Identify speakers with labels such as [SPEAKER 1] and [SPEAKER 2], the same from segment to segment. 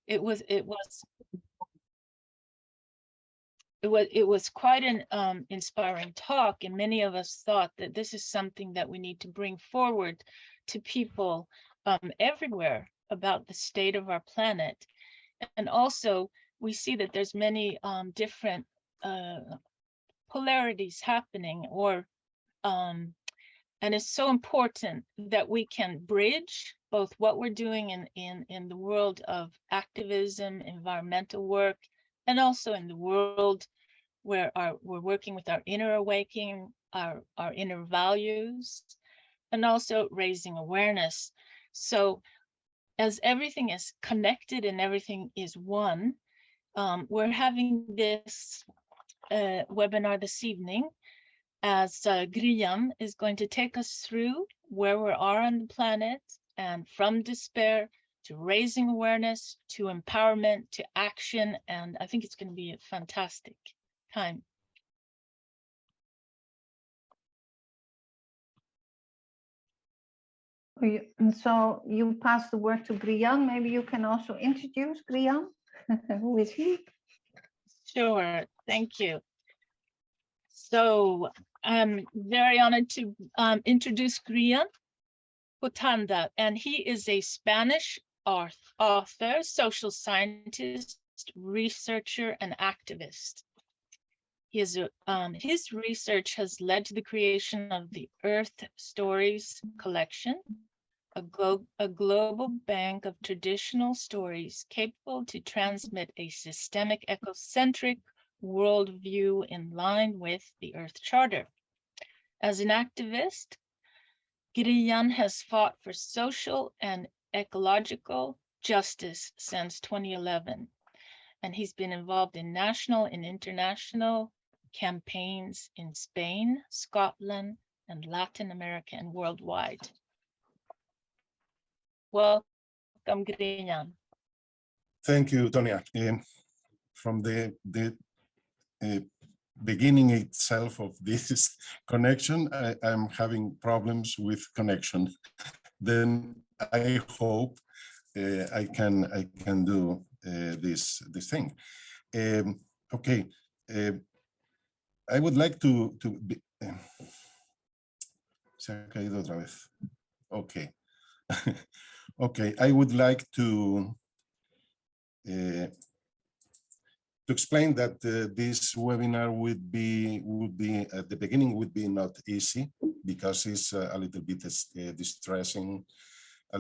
[SPEAKER 1] it was it was it was quite an inspiring talk, and many of us thought that this is something that we need to bring forward to people everywhere about the state of our planet. And also, we see that there's many different polarities happening, or and it's so important that we can bridge both what we're doing in the world of activism, environmental work, and also in the world where we're working with our inner awakening, our inner values, and also raising awareness. So as everything is connected and everything is one, we're having this webinar this evening, as Grian is going to take us through where we are on the planet, and from despair to raising awareness, to empowerment, to action. And I think it's going to be a fantastic time.
[SPEAKER 2] So you pass the word to Grian. Maybe you can also introduce Grian. Who is he?
[SPEAKER 1] Sure, thank you. So I'm very honored to introduce Grian Botanda, and he is a Spanish author, social scientist, researcher, and activist. His research has led to the creation of the Earth Stories collection, a global bank of traditional stories capable to transmit a systemic ecocentric worldview in line with the Earth Charter. As an activist, Grian has fought for social and ecological justice since 2011, and he's been involved in national and international campaigns in Spain, Scotland, and Latin America, and worldwide. Welcome, Grian.
[SPEAKER 3] Thank you, Tonia. From the beginning itself of this connection, I'm having problems with connection. Then I hope I can do this thing. Okay, I would like to se ha caído otra vez. Okay. Okay, I would like to explain that this webinar would be at the beginning would be not easy, because it's a little bit distressing, a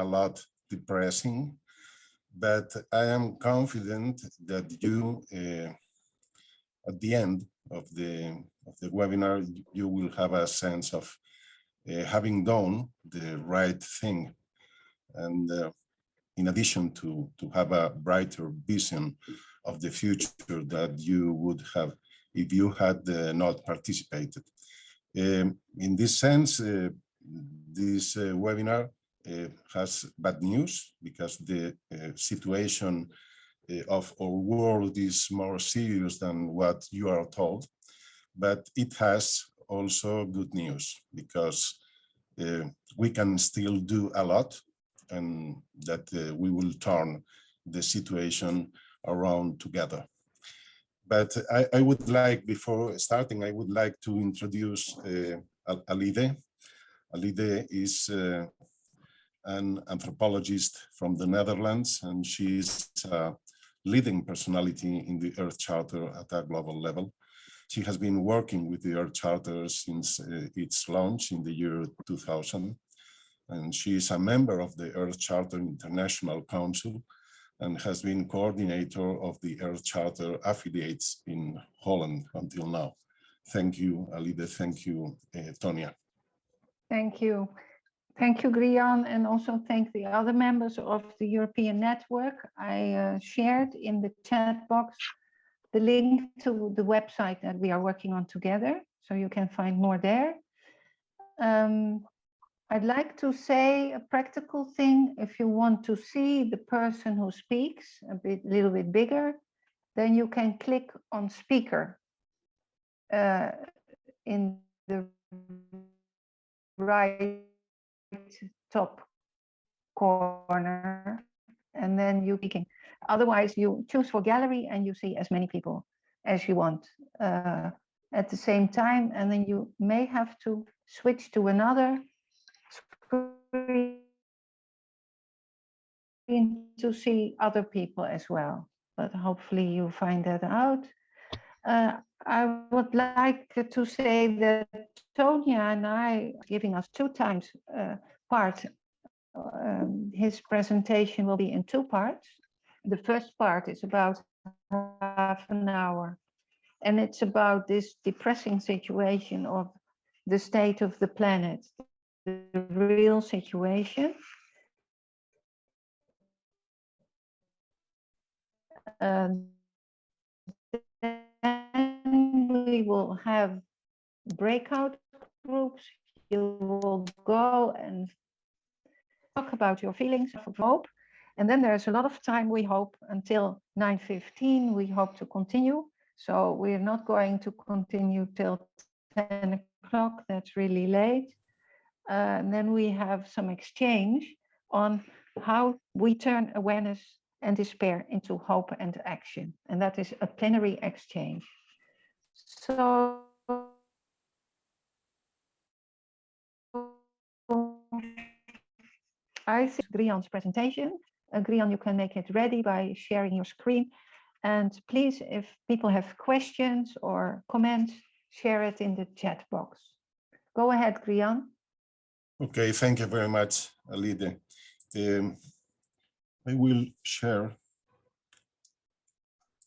[SPEAKER 3] lot depressing. But I am confident that you, at the end of the webinar, you will have a sense of having done the right thing, and in addition to have a brighter vision of the future that you would have if you had not participated. In this sense, this webinar has bad news, because the situation of our world is more serious than what you are told. But it has also good news, because we can still do a lot, and that we will turn the situation around together. But I would like, before starting, I would like to introduce Alide. Alide is an anthropologist from the Netherlands, and she is a leading personality in the Earth Charter at a global level. She has been working with the Earth Charter since its launch in the year 2000. And she is a member of the Earth Charter International Council, and has been coordinator of the Earth Charter affiliates in Holland until now. Thank you, Alide. Thank you, Tonia.
[SPEAKER 2] Thank you. Thank you, Grian, and also thank the other members of the European network. I shared in the chat box the link to the website that we are working on together, so you can find more there. I'd like to say a practical thing. If you want to see the person who speaks a little bit bigger, then you can click on speaker in the right top corner. and then you speaking. Otherwise, you choose for gallery and you see as many people as you want at the same time, and then you may have to switch to another screen to see other people as well. But hopefully you find that out. I would like to say that Tonya and I giving us 2 times part. His presentation will be in 2 parts. The first part is about half an hour, and it's about this depressing situation of the state of the planet, the real situation. Then we will have breakout groups. You will go and talk about your feelings of hope. And then there's a lot of time, we hope, until 9:15. We hope to continue. So we're not going to continue till 10 o'clock. That's really late. And then we have some exchange on how we turn awareness and despair into hope and action. And that is a plenary exchange. So I think Grian's presentation. Grian, you can make it ready by sharing your screen. And please, if people have questions or comments, share it in the chat box. Go ahead, Grian.
[SPEAKER 3] Okay, thank you very much, Alide. I will share.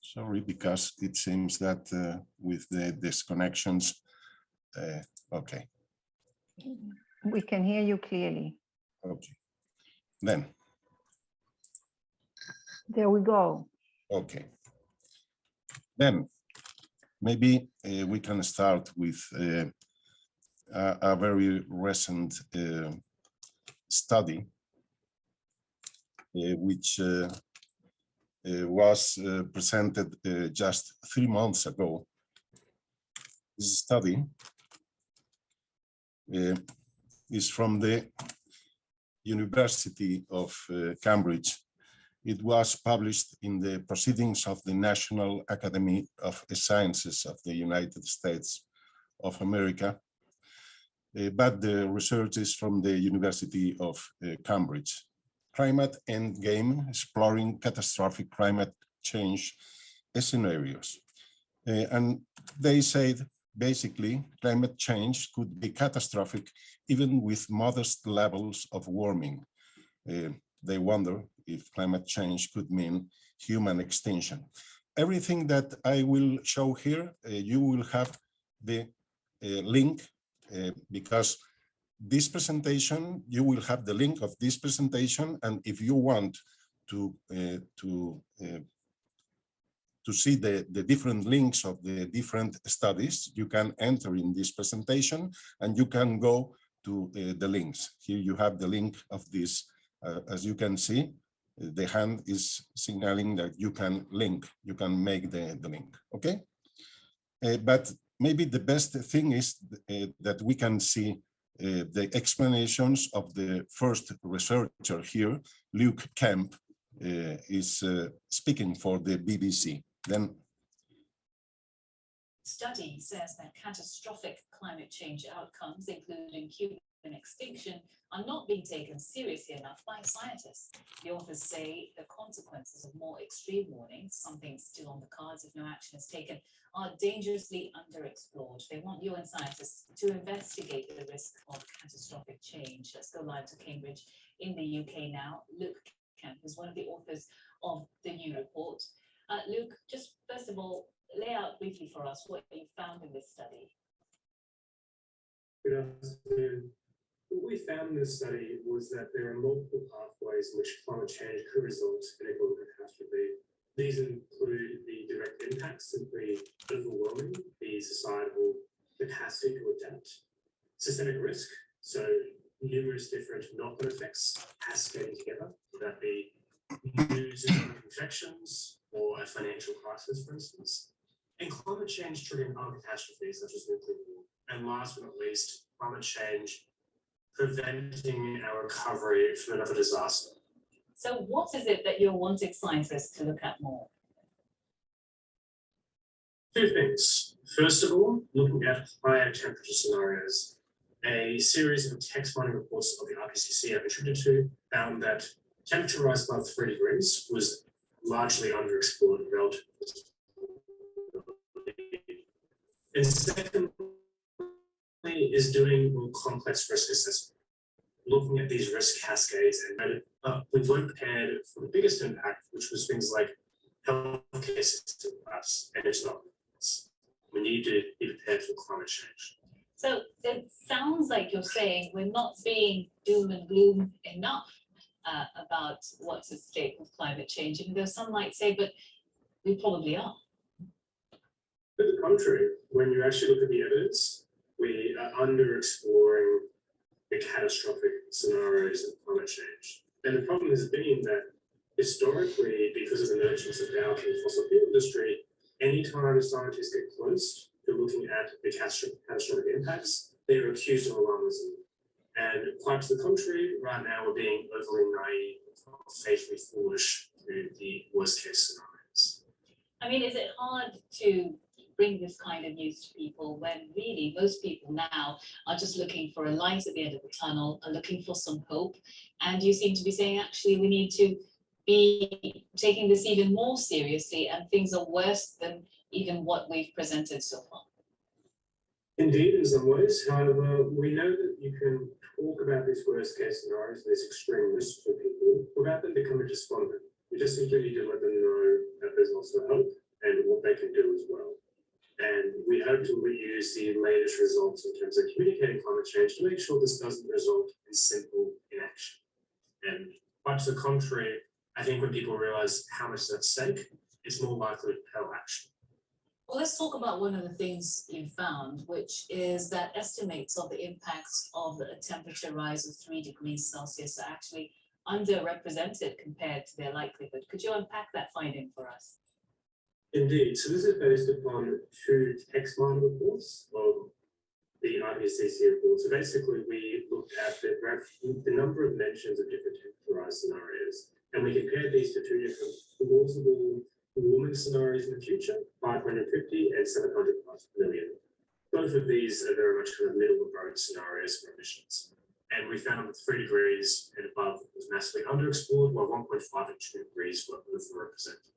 [SPEAKER 3] Sorry, because it seems that with the disconnections, okay.
[SPEAKER 2] We can hear you clearly.
[SPEAKER 3] Okay, then.
[SPEAKER 2] There we go.
[SPEAKER 3] Okay. Then maybe we can start with a very recent study, which was presented just 3 months ago. This study is from the University of Cambridge. It was published in the Proceedings of the National Academy of Sciences of the United States of America, but the research is from the University of Cambridge. Climate Endgame, Exploring Catastrophic Climate Change Scenarios. And they said, basically, climate change could be catastrophic even with modest levels of warming. They wonder if climate change could mean human extinction. Everything that I will show here, you will have the link, because this presentation, you will have the link of this presentation, and if you want to see the different links of the different studies, you can enter in this presentation and you can go to the links. Here you have the link of this. As you can see, the hand is signaling that you can link, you can make the link, okay? But maybe the best thing is that we can see the explanations of the first researcher here, Luke Kemp, is speaking for the BBC. Then
[SPEAKER 4] study says that catastrophic climate change outcomes, including human extinction, are not being taken seriously enough by scientists. The authors say the consequences of more extreme warnings, something still on the cards if no action is taken, are dangerously underexplored. They want UN scientists to investigate the risk of catastrophic change. Let's go live to Cambridge in the UK now. Luke Kemp is one of the authors of the new report. Luke, just first of all, lay out briefly for us what you found in this study.
[SPEAKER 5] Good afternoon. What we found in this study was that there are multiple pathways in which climate change could result in a global catastrophe. These include the direct impacts, simply overwhelming the societal capacity to adapt, systemic risk, so numerous different knock-on effects cascading together, would that be new zoonotic infections or a financial crisis, for instance, and climate change triggering other catastrophes such as nuclear war, and last but not least, climate change preventing our recovery from another disaster.
[SPEAKER 4] So what is it that you're wanting scientists to look at more?
[SPEAKER 5] Two things. First of all, looking at higher temperature scenarios. A series of text mining reports of the IPCC I've contributed to found that temperature rise above 3 degrees was largely underexplored relative. And secondly, is doing more complex risk assessment, looking at these risk cascades, and we weren't prepared for the biggest impact, which was things like healthcare system collapse and it's not. We need to be prepared for climate change.
[SPEAKER 4] So it sounds like you're saying we're not being doom and gloom enough about what's at stake with climate change, even though some might say, but we probably are.
[SPEAKER 5] To the contrary, when you actually look at the evidence, we are under-exploring the catastrophic scenarios of climate change. And the problem has been that historically, because of the emergence of Dow and the fossil fuel industry, anytime scientists get close to looking at the catastrophic impacts, they're accused of alarmism. And quite to the contrary, right now we're being overly naive, fatally foolish to the worst case scenarios.
[SPEAKER 4] I mean, is it hard to bring this kind of news to people when really most people now are just looking for a light at the end of the tunnel, are looking for some hope? And you seem to be saying, actually, we need to be taking this even more seriously, and things are worse than even what we've presented so far.
[SPEAKER 5] Indeed, in some ways. However, we know that you can talk about these worst case scenarios, these extreme risks for people, without them becoming despondent. You just simply need to let them know that there's also hope and what they can do as well. And we hope to use the latest results in terms of communicating climate change to make sure this doesn't result in simple inaction. And quite to the contrary, I think when people realize how much is at stake, it's more likely to propel action.
[SPEAKER 4] Well, let's talk about one of the things you found, which is that estimates of the impacts of a temperature rise of 3 degrees Celsius are actually underrepresented compared to their likelihood. Could you unpack that finding for us?
[SPEAKER 5] Indeed. So this is based upon 2 text mining reports of the IPCC report. So basically, we looked at the number of mentions of different temperature rise scenarios, and we compared these to 2 different plausible warming scenarios in the future, 550 and 700 parts per million. Both of these are very much kind of middle of the road scenarios for emissions. And we found that 3 degrees and above was massively underexplored, while 1.5 and 2 degrees were overrepresented.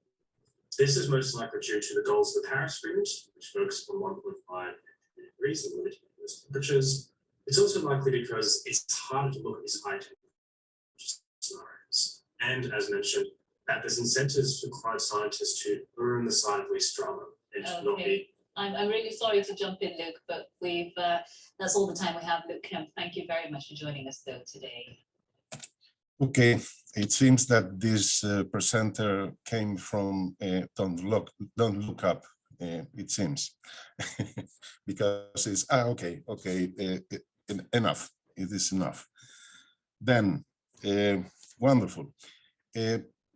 [SPEAKER 5] This is most likely due to the goals of the Paris Agreement, which focus on 1.5 and 2 degrees and limiting those temperatures. It's also likely because it's harder to look at these high temperature scenarios. And as mentioned, that there's incentives for climate scientists to err on the side of least drama and to not be.
[SPEAKER 4] I'm really sorry to jump in, Luke, but that's all the time we have. Luke Kemp, thank you very much for joining us though today.
[SPEAKER 3] Okay, it seems that this presenter came from Don't Look Up, it seems, because it's, okay, enough, it is enough. Then, wonderful.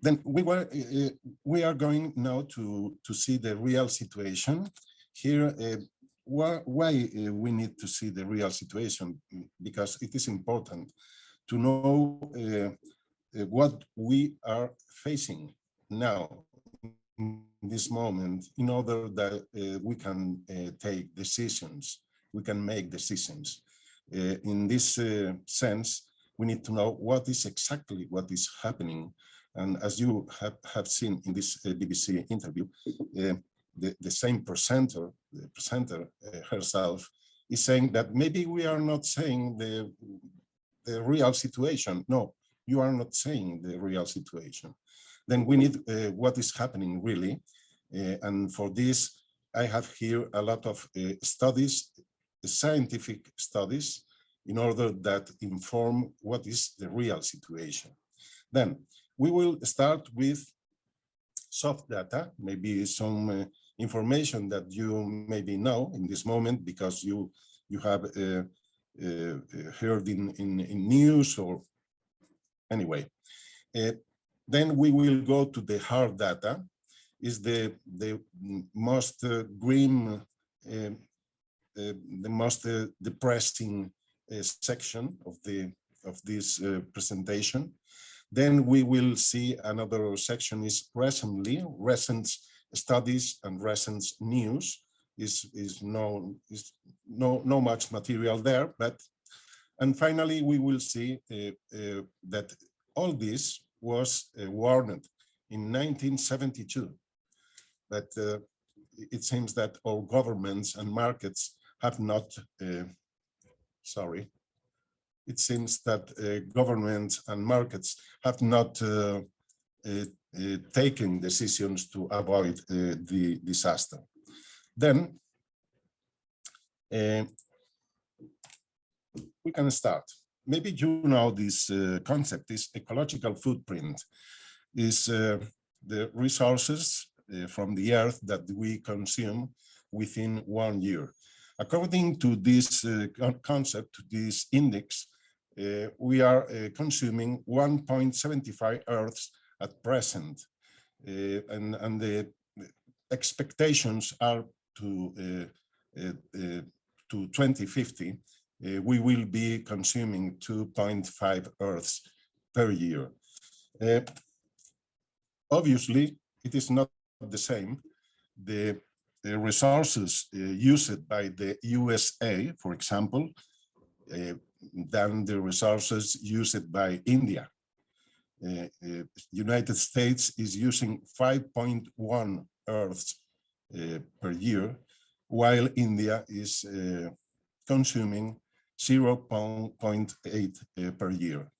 [SPEAKER 3] Then we are going now to see the real situation here. Why we need to see the real situation? Because it is important to know what we are facing now in this moment, in order that we can take decisions, we can make decisions. In this sense, we need to know what is exactly what is happening. And as you have seen in this BBC interview, the same presenter, herself, is saying that maybe we are not saying the real situation. No, you are not saying the real situation. Then we need what is happening really. And for this, I have here a lot of studies, scientific studies, in order that inform what is the real situation. Then we will start with soft data, maybe some information that you maybe know in this moment because you have heard in news or anyway. Then we will go to the hard data, is the most grim, the most depressing section of this presentation. Then we will see another section is recent studies and recent news. Is no much material there, but and finally we will see that all this was warned in 1972, but it seems that our governments and markets have not it seems that governments and markets have not taken decisions to avoid the disaster. Then we can start. Maybe you know this concept, this ecological footprint is the resources from the earth that we consume within 1 year. According to this concept, this index, we are consuming 1.75 Earths at present, and the expectations are to 2050, we will be consuming 2.5 Earths per year. Obviously, it is not the same. The resources used by the USA, for example, than the resources used by India. United States is using 5.1 Earths per year, while India is consuming 0.8 per year.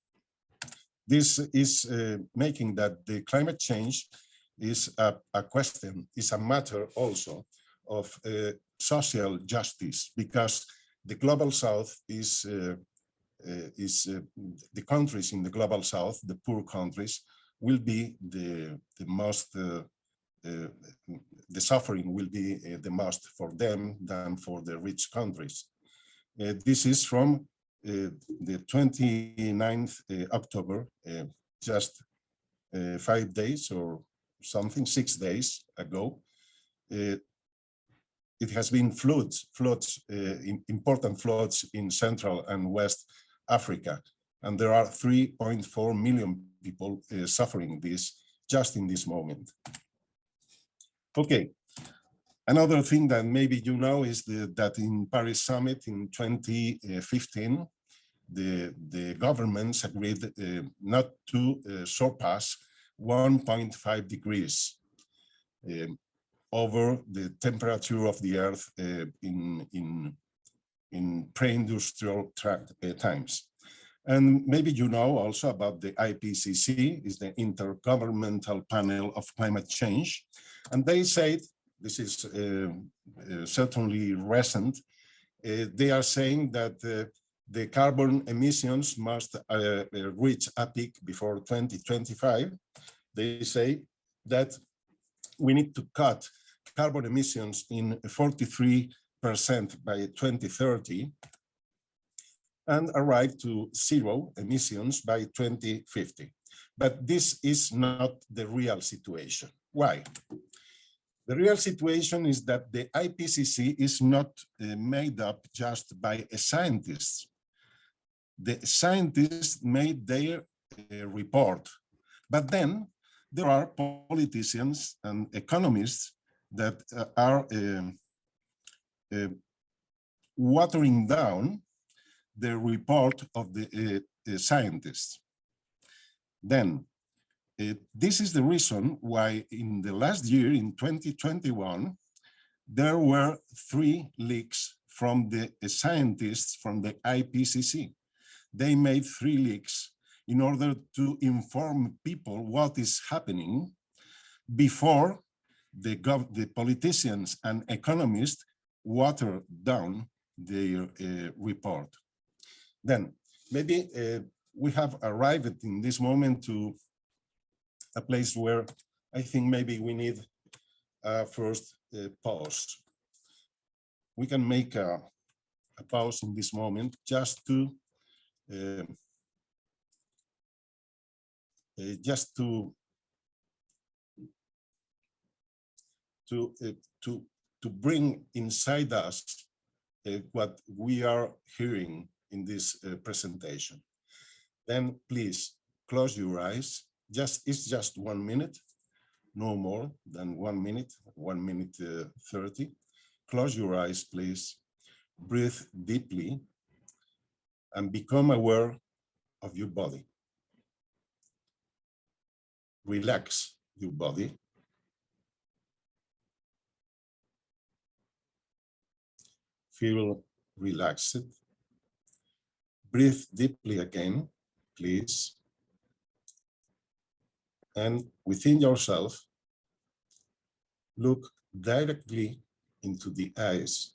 [SPEAKER 3] This is making that the climate change is a question, is a matter also of social justice, because the global south is the countries in the global south, the poor countries, will be the most, the suffering will be the most for them than for the rich countries. This is from the 29th October, just 5 days or something, 6 days ago. It has been floods, important floods in Central and West Africa, and there are 3.4 million people suffering this just in this moment. Okay, another thing that maybe you know is that in Paris Summit in 2015, the governments agreed not to surpass 1.5 degrees over the temperature of the Earth in pre-industrial times. And maybe you know also about the IPCC, is the Intergovernmental Panel of Climate Change. And they said, this is certainly recent, they are saying that the carbon emissions must reach a peak before 2025. They say that we need to cut carbon emissions in 43% by 2030 and arrive to zero emissions by 2050. But this is not the real situation. Why? The real situation is that the IPCC is not made up just by scientists. The scientists made their report, but then there are politicians and economists that are watering down the report of the scientists. Then, this is the reason why in the last year, in 2021, there were 3 leaks from the scientists from the IPCC. They made 3 leaks in order to inform people what is happening before the politicians and economists water down their report. Then maybe we have arrived in this moment to a place where I think maybe we need a first pause. We can make a pause in this moment just to bring inside us what we are hearing in this presentation. Then please close your eyes. It's just 1 minute, no more than 1 minute, 1 minute 30. Close your eyes, please. Breathe deeply and become aware of your body. Relax your body. Feel relaxed. Breathe deeply again, please. And within yourself, look directly into the eyes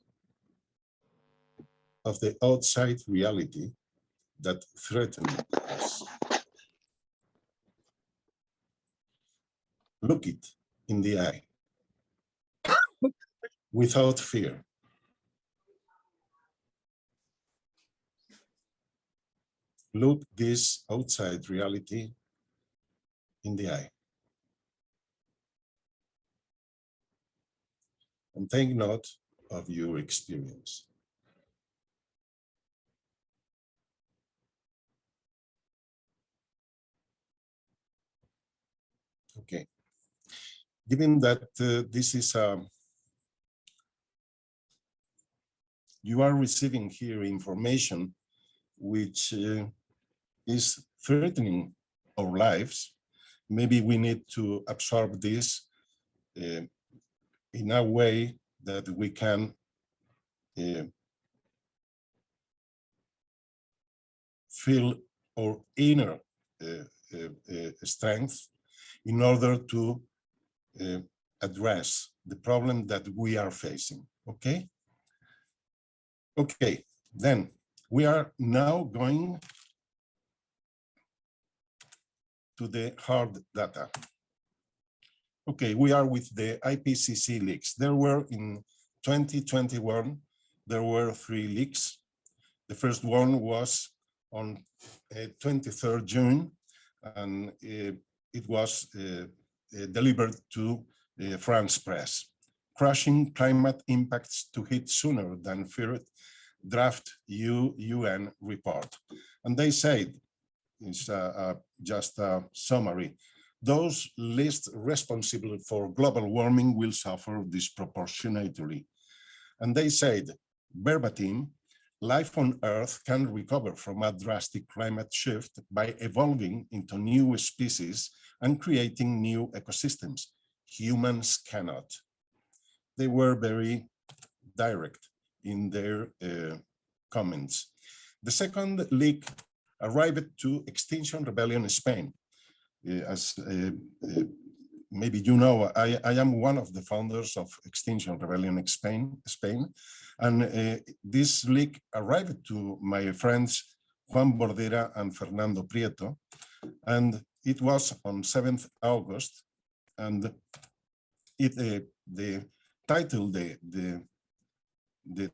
[SPEAKER 3] of the outside reality that threatens us. Look it in the eye without fear. Look this outside reality in the eye. And take note of your experience. Okay. Given that this is you are receiving here information which is threatening our lives, maybe we need to absorb this in a way that we can feel our inner strength in order to address the problem that we are facing, okay? Okay, then we are now going to the hard data. Okay, we are with the IPCC leaks. There were in 2021, there were 3 leaks. The first one was on 23rd June, and it was delivered to France press. Crushing climate impacts to hit sooner than feared, draft UN report. And they said, it's just a summary, those least responsible for global warming will suffer disproportionately. And they said, verbatim, life on Earth can recover from a drastic climate shift by evolving into new species and creating new ecosystems. Humans cannot. They were very direct in their comments. The second leak arrived to Extinction Rebellion in Spain. As maybe you know, I am one of the founders of Extinction Rebellion in Spain, and this leak arrived to my friends Juan Bordera and Fernando Prieto, and it was on 7th August, and the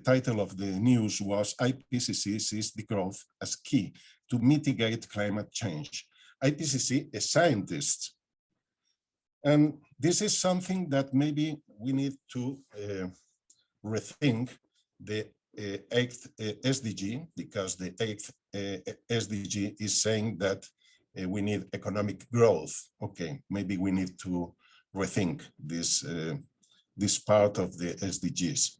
[SPEAKER 3] title of the news was IPCC sees the growth as key to mitigate climate change. IPCC is scientists. And this is something that maybe we need to rethink the 8th SDG, because the 8th SDG is saying that we need economic growth. Okay, maybe we need to rethink this, this part of the SDGs.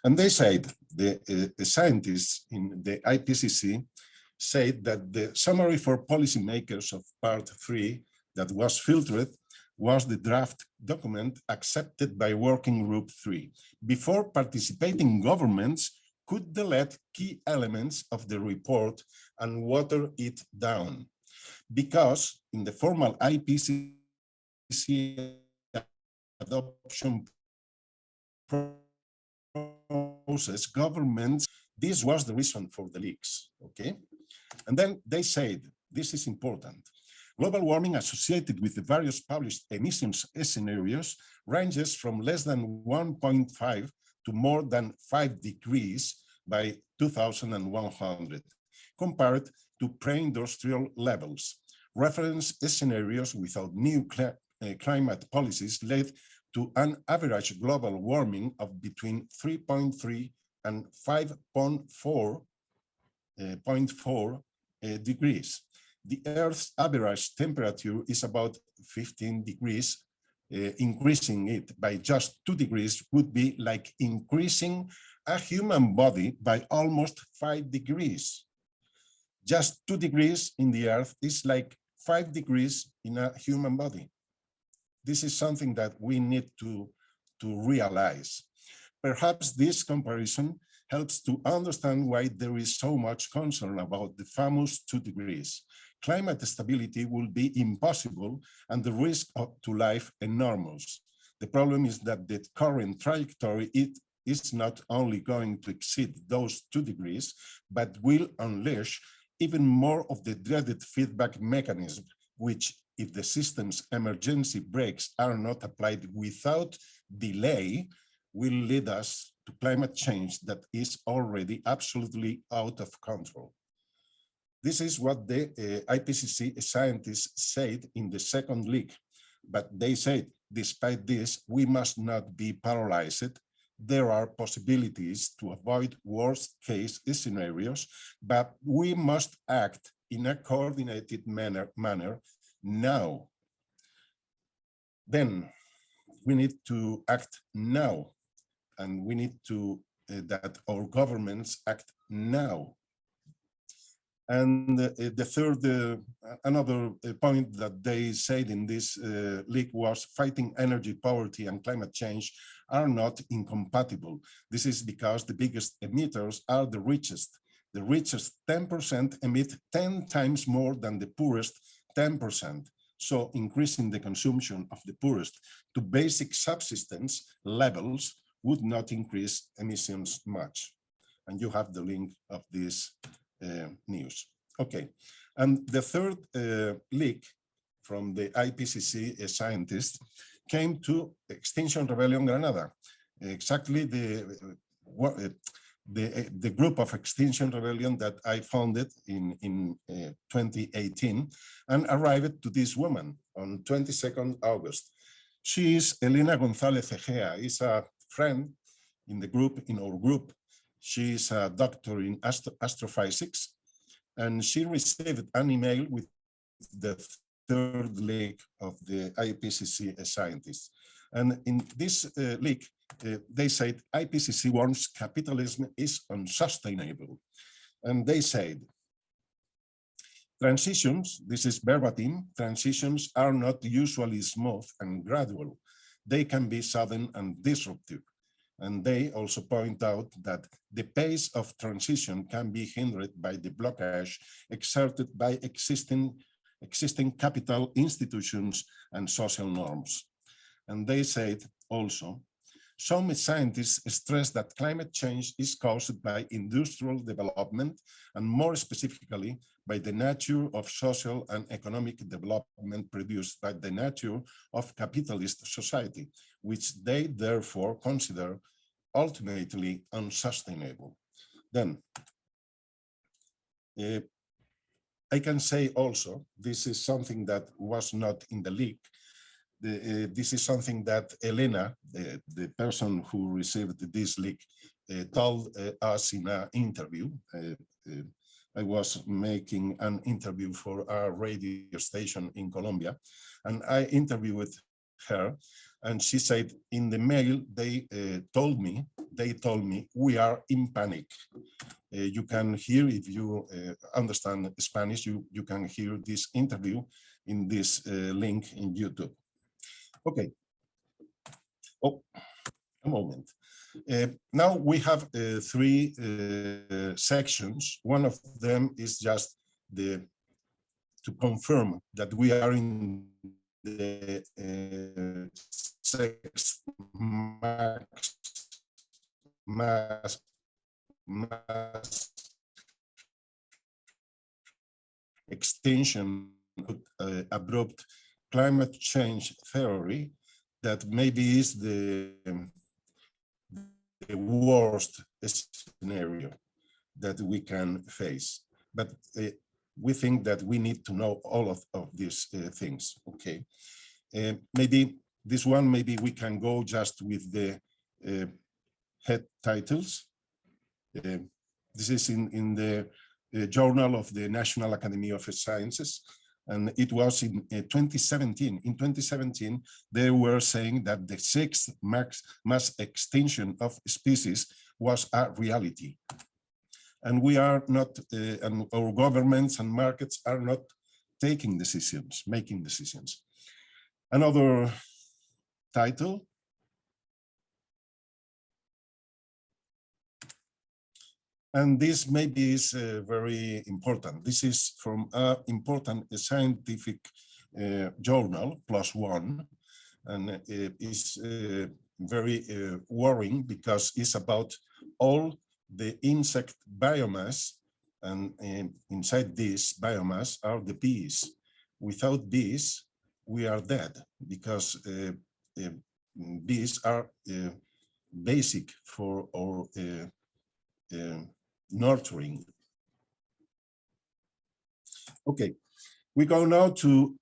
[SPEAKER 3] And they said, the scientists in the IPCC said that the summary for policymakers of part 3 that was filtered was the draft document accepted by Working Group 3 before participating governments could delete key elements of the report and water it down. Because in the formal IPCC adoption process, governments, this was the reason for the leaks, okay? And then they said, this is important. Global warming associated with the various published emissions scenarios ranges from less than 1.5 to more than 5 degrees by 2100, compared to pre-industrial levels. Reference scenarios without new climate policies led to an average global warming of between 3.3 and 5.4 degrees. the Earth's average temperature is about 15 degrees. Increasing it by just 2 degrees would be like increasing a human body by almost 5 degrees. Just 2 degrees in the Earth is like 5 degrees in a human body. This is something that we need to realize. Perhaps this comparison helps to understand why there is so much concern about the famous 2 degrees. Climate stability will be impossible and the risk to life enormous. The problem is that the current trajectory is not only going to exceed those 2 degrees, but will unleash even more of the dreaded feedback mechanism, which, if the system's emergency brakes are not applied without delay, will lead us to climate change that is already absolutely out of control. This is what the IPCC scientists said in the second leak, but they said, despite this, we must not be paralyzed. There are possibilities to avoid worst case scenarios, but we must act in a coordinated manner now. Then we need to act now, and we need to that our governments act now. And the third, another point that they said in this leak was fighting energy poverty and climate change are not incompatible. This is because the biggest emitters are the richest. The richest 10% emit 10 times more than the poorest 10%. So increasing the consumption of the poorest to basic subsistence levels would not increase emissions much. And you have the link of this news. Okay, and the third leak from the IPCC scientists came to Extinction Rebellion Granada. Exactly the group of Extinction Rebellion that I founded in 2018 and arrived to this woman on 22nd August. She is Elena González Egea, is a friend in the group, in our group. She is a doctor in astrophysics, and she received an email with the third leak of the IPCC scientists. And in this leak, they said IPCC warns capitalism is unsustainable. And they said, transitions, this is verbatim, transitions are not usually smooth and gradual. They can be sudden and disruptive. And they also point out that the pace of transition can be hindered by the blockage exerted by existing capital institutions and social norms. And they said also, some scientists stress that climate change is caused by industrial development and more specifically by the nature of social and economic development produced by the nature of capitalist society, which they therefore consider ultimately unsustainable. Then, I can say also, this is something that was not in the leak. This is something that Elena, the person who received this leak, told us in an interview. I was making an interview for a radio station in Colombia, and I interviewed her, and she said in the mail they told me we are in panic. You can hear, if you understand Spanish, you can hear this interview in this link in YouTube. Okay. Oh, a moment. Now we have three sections. One of them is just to confirm that we are in the mass extinction, abrupt climate change theory that maybe is the worst scenario that we can face. But we think that we need to know all of these things, okay? Maybe this one, maybe we can go just with the head titles. This is in the journal of the National Academy of Sciences. And it was in 2017. In 2017, they were saying that the sixth mass extinction of species was a reality. And we are not, and our governments and markets are not taking decisions, making decisions. Another title. And this maybe is very important. This is from an important scientific journal, PLOS ONE, and it's very worrying because it's about all the insect biomass, and inside this biomass are the bees. Without bees, we are dead, because bees are basic for our nurturing. Okay, we go now to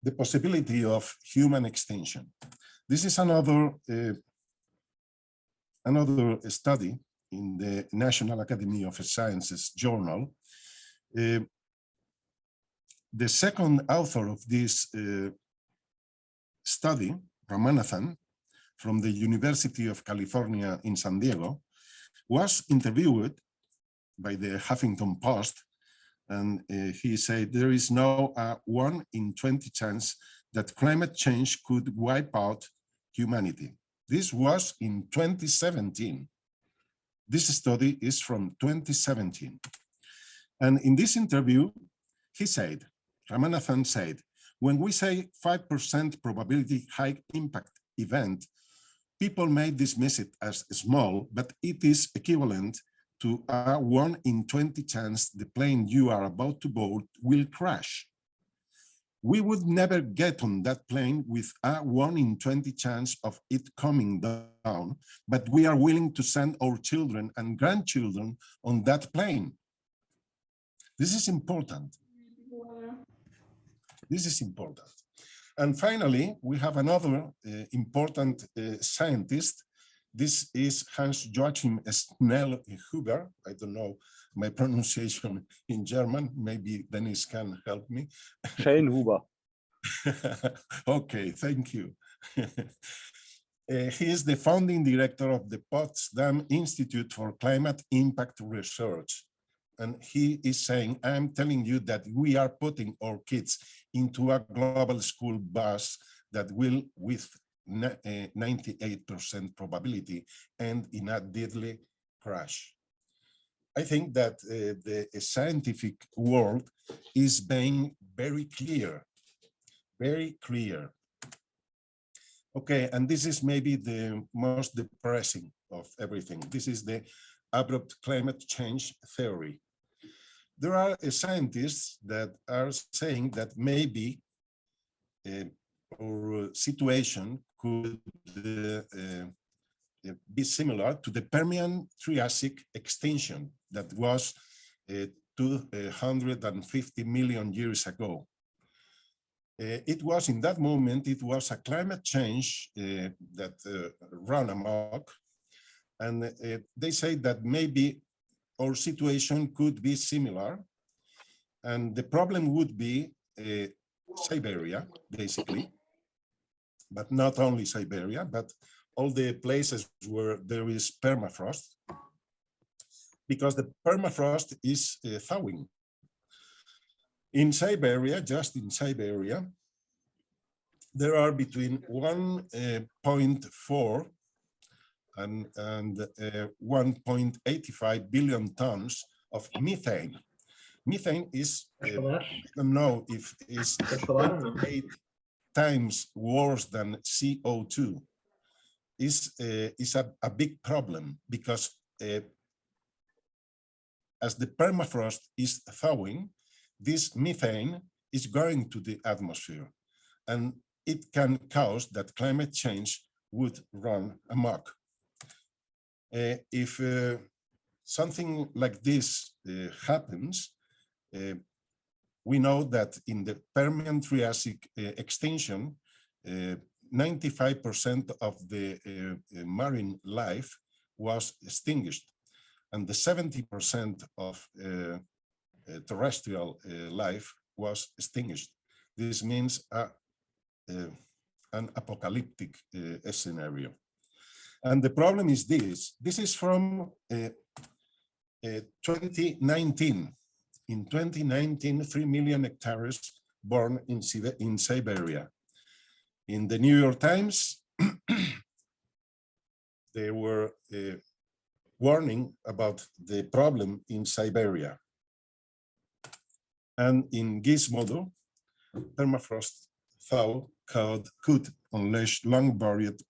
[SPEAKER 3] the possibility of human extinction. This is another study in the National Academy of Sciences journal. The second author of this study, Ramanathan, from the University of California in San Diego, was interviewed by the Huffington Post, and he said there is now a 1 in 20 chance that climate change could wipe out humanity. This was in 2017. This study is from 2017. And in this interview, he said, Ramanathan said, when we say 5% probability high impact event, people may dismiss it as small, but it is equivalent to a 1 in 20 chance the plane you are about to board will crash. We would never get on that plane with a 1 in 20 chance of it coming down, but we are willing to send our children and grandchildren on that plane. This is important. This is important. And finally, we have another important scientist. This is Hans Joachim Schnellhuber. I don't know my pronunciation in German. Maybe Dennis can help me.
[SPEAKER 6] Schellenhuber.
[SPEAKER 3] Okay, thank you. He is the founding director of the Potsdam Institute for Climate Impact Research. And he is saying, I'm telling you that we are putting our kids into a global school bus that will, with 98% probability, end in a deadly crash. I think that the scientific world is being very clear, very clear. Okay, and this is maybe the most depressing of everything. This is the abrupt climate change theory. There are scientists that are saying that maybe our situation could be similar to the Permian-Triassic extinction that was 250 million years ago. It was in that moment, it was a climate change that ran amok, and they say that maybe our situation could be similar, and the problem would be Siberia, basically, but not only Siberia, but all the places where there is permafrost, because the permafrost is thawing. In Siberia, just in Siberia, there are between 1.4 and 1.85 billion tons of methane. Methane is, I don't know if it's 28 times worse than CO2. Is a big problem, because as the permafrost is thawing, this methane is going to the atmosphere, and it can cause that climate change would run amok. If something like this happens, we know that in the Permian-Triassic extinction, 95% of the marine life was extinguished. and the 70% of terrestrial life was extinguished. This means an apocalyptic scenario. And the problem is this. This is from 2019. In 2019, 3 million hectares born in Siberia. In the New York Times, they were warning about the problem in Siberia. And in Gizmodo, permafrost thaw could unleash long-buried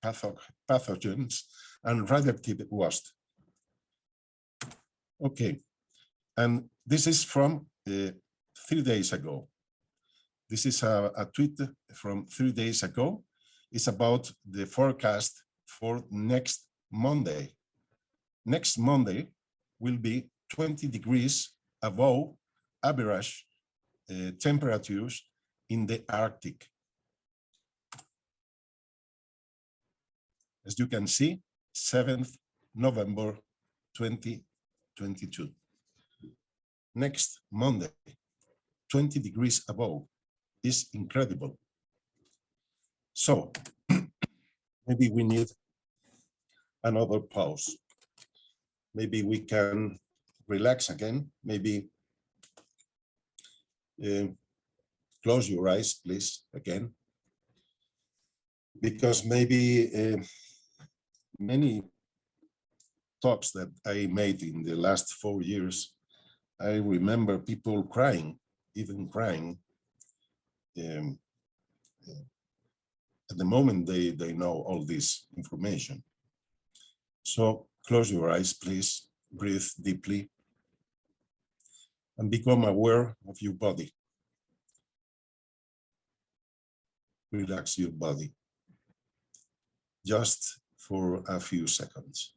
[SPEAKER 3] pathogens and radioactive waste. Okay, and this is from 3 days ago. This is a tweet from 3 days ago. It's about the forecast for next Monday. Next Monday will be 20 degrees above average temperatures in the Arctic. As you can see, 7th November 2022. Next Monday, 20 degrees above is incredible. So maybe we need another pause. Maybe we can relax again. Maybe close your eyes, please, again. Because maybe many talks that I made in the last 4 years, I remember people crying, even crying. At the moment they know all this information. So close your eyes, please, breathe deeply, and become aware of your body. Relax your body, just for a few seconds.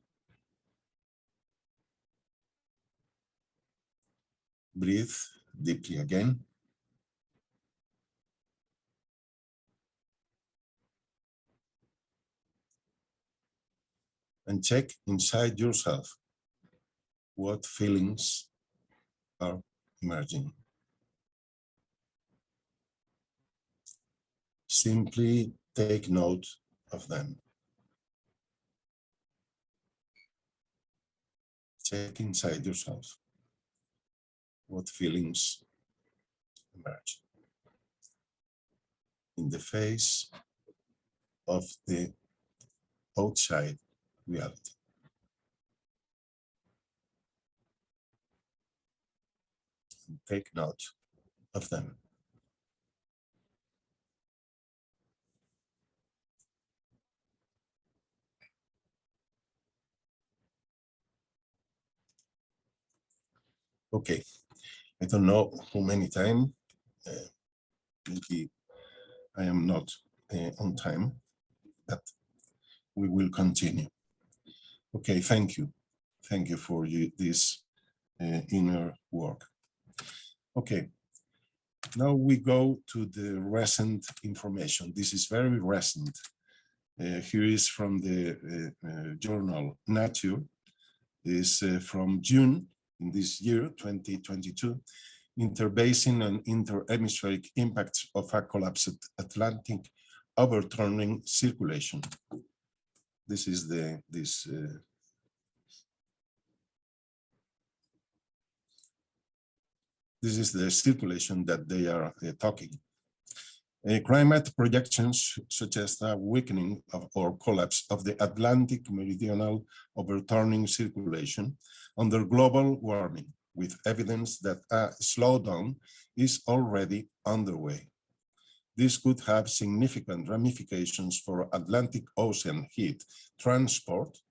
[SPEAKER 3] Breathe deeply again. And check inside yourself what feelings are emerging. Simply take note of them. Check inside yourself what feelings emerge in the face of the outside reality. And take note of them. Okay, I don't know how many times, maybe I am not on time, but we will continue. Okay, thank you. Thank you for this inner work. Okay, now we go to the recent information. This is very recent. Here is from the journal Nature. Is from June in this year, 2022, interbasin and interhemispheric impacts of a collapsed Atlantic overturning circulation. This is this is the circulation that they are talking. Climate projections suggest a weakening of or collapse of the Atlantic meridional overturning circulation under global warming, with evidence that a slowdown is already underway. This could have significant ramifications for Atlantic Ocean heat transport.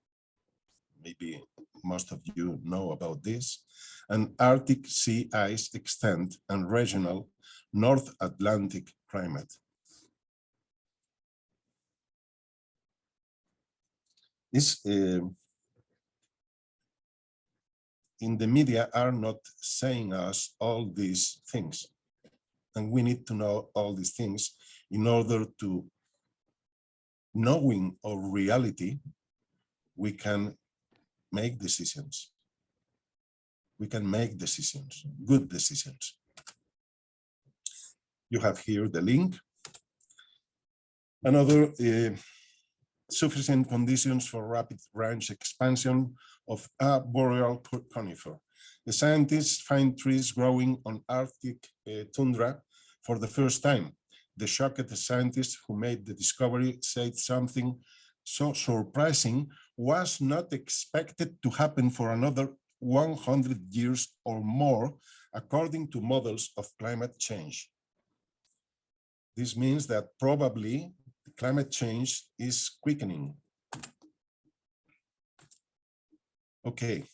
[SPEAKER 3] Maybe most of you know about this, and Arctic sea ice extent and regional North Atlantic climate. This in the media are not saying us all these things, and we need to know all these things in order to, knowing our reality, we can make decisions. we can make decisions, good decisions. You have here the link. Another sufficient conditions for rapid range expansion of a boreal conifer. The scientists find trees growing on Arctic tundra for the first time. The shocked scientist who made the discovery said something so surprising was not expected to happen for another 100 years or more, according to models of climate change. This means that probably climate change is quickening. Okay.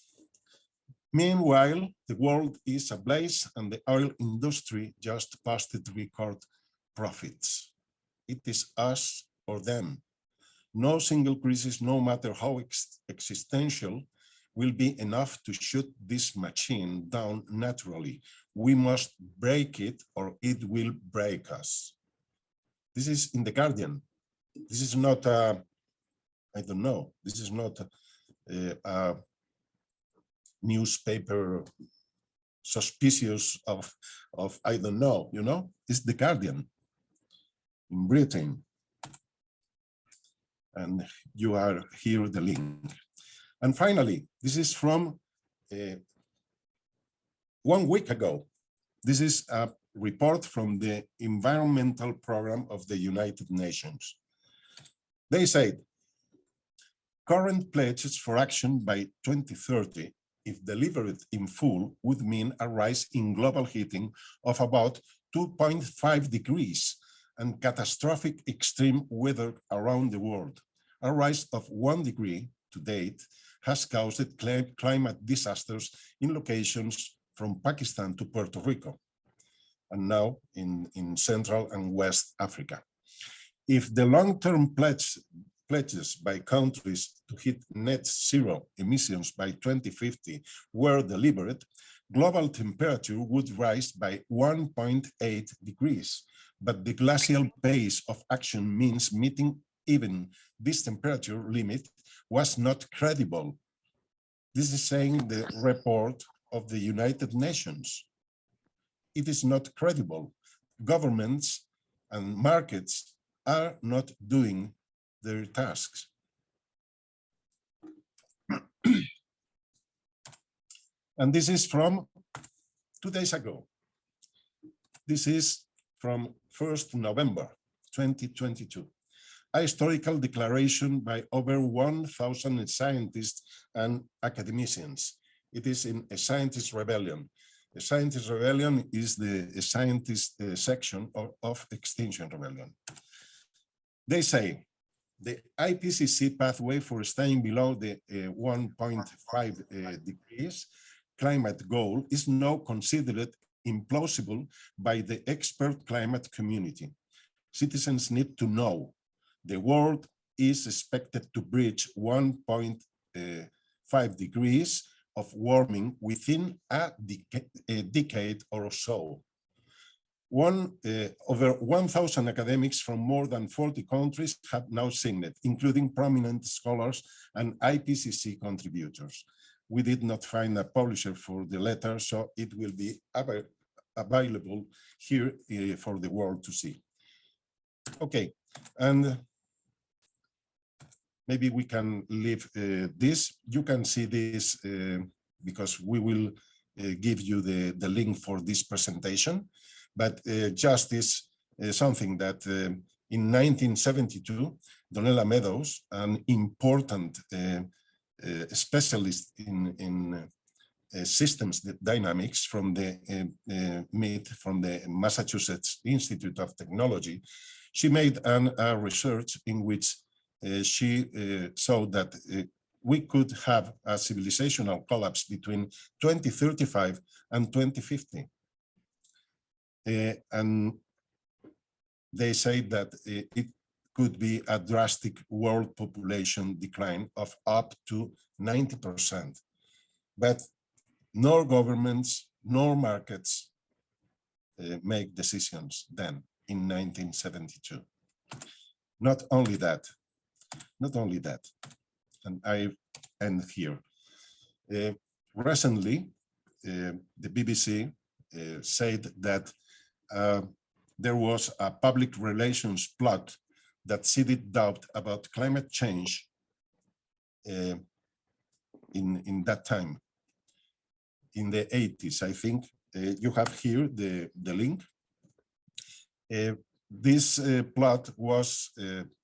[SPEAKER 3] Meanwhile, the world is ablaze and the oil industry just posted record profits. It is us or them. No single crisis, no matter how existential, will be enough to shoot this machine down naturally. We must break it or it will break us. This is in The Guardian. This is not a, I don't know, this is not a newspaper suspicious of I don't know, you know, it's The Guardian in Britain. And you are here the link. And finally, this is from 1 week ago. This is a report from the Environmental Program of the United Nations. They said, current pledges for action by 2030, if delivered in full, would mean a rise in global heating of about 2.5 degrees and catastrophic extreme weather around the world. A rise of 1 degree to date has caused climate disasters in locations from Pakistan to Puerto Rico, and now in Central and West Africa. If the long-term pledges by countries to hit net zero emissions by 2050 were delivered, global temperature would rise by 1.8 degrees. But the glacial pace of action means meeting even this temperature limit was not credible. This is saying the report of the United Nations. It is not credible. Governments and markets are not doing their tasks. And this is from 2 days ago. This is from 1st November 2022. A historical declaration by over 1,000 scientists and academicians. It is in a scientist rebellion. A scientist rebellion is the scientist section of Extinction Rebellion. They say the IPCC pathway for staying below the 1.5 degrees climate goal is now considered implausible by the expert climate community. Citizens need to know the world is expected to breach 1.5 degrees of warming within a decade or so. Over 1,000 academics from more than 40 countries have now signed it, including prominent scholars and IPCC contributors. We did not find a publisher for the letter, so it will be available here for the world to see. Okay, and maybe we can leave this. You can see this because we will give you the link for this presentation. But just this something that in 1972, Donella Meadows, an important specialist in systems dynamics from the Massachusetts Institute of Technology, she made a research in which she saw that we could have a civilizational collapse between 2035 and 2050. And they say that it could be a drastic world population decline of up to 90%. But nor governments nor markets make decisions then in 1972. Not only that, and I end here. Recently, the BBC said that there was a public relations plot that seeded doubt about climate change in that time, in the 80s, I think. You have here the link. This plot was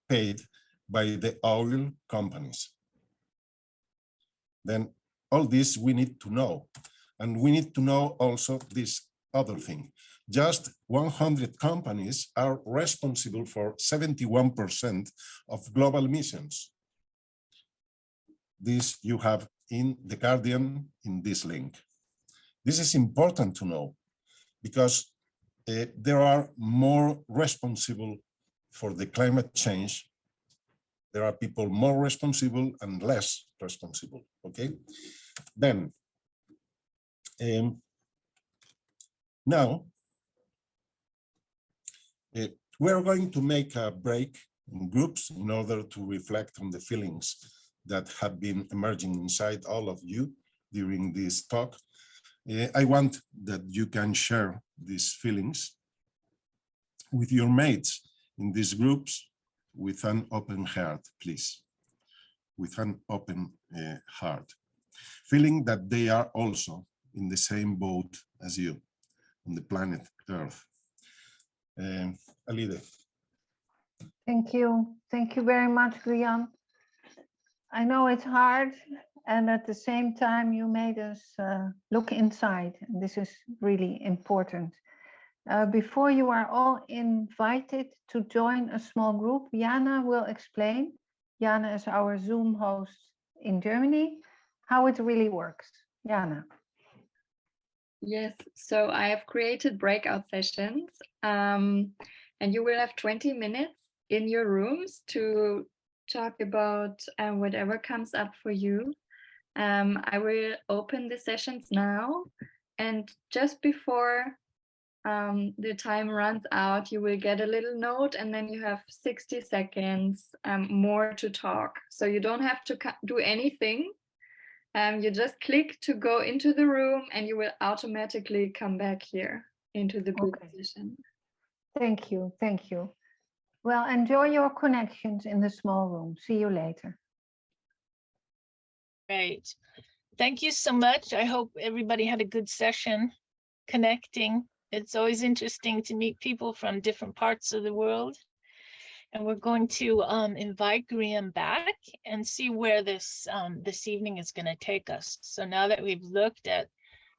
[SPEAKER 3] paid by the oil companies. Then all this we need to know. And we need to know also this other thing. Just 100 companies are responsible for 71% of global emissions. This you have in The Guardian in this link. This is important to know because there are more responsible for the climate change. There are people more responsible and less responsible, okay? Then, now, we're going to make a break in groups in order to reflect on the feelings that have been emerging inside all of you during this talk. I want that you can share these feelings with your mates in these groups with an open heart, please, with an open heart, feeling that they are also in the same boat as you on the planet Earth. Alide.
[SPEAKER 2] Thank you. Thank you very much, Grian. I know it's hard, and at the same time, you made us look inside. And this is really important. Before you are all invited to join a small group, Jana will explain. Jana is our Zoom host in Germany, how it really works. Jana.
[SPEAKER 6] Yes, so I have created breakout sessions, and you will have 20 minutes in your rooms to talk about whatever comes up for you. I will open the sessions now, and just before the time runs out, you will get a little note, and then you have 60 seconds more to talk. So you don't have to do anything. You just click to go into the room, and you will automatically come back here into the group position.
[SPEAKER 2] Thank you. Thank you. Well, enjoy your connections in the small room. See you later.
[SPEAKER 1] Great. Thank you so much. I hope everybody had a good session connecting. It's always interesting to meet people from different parts of the world. And we're going to invite Graham back and see where this evening is going to take us. So now that we've looked at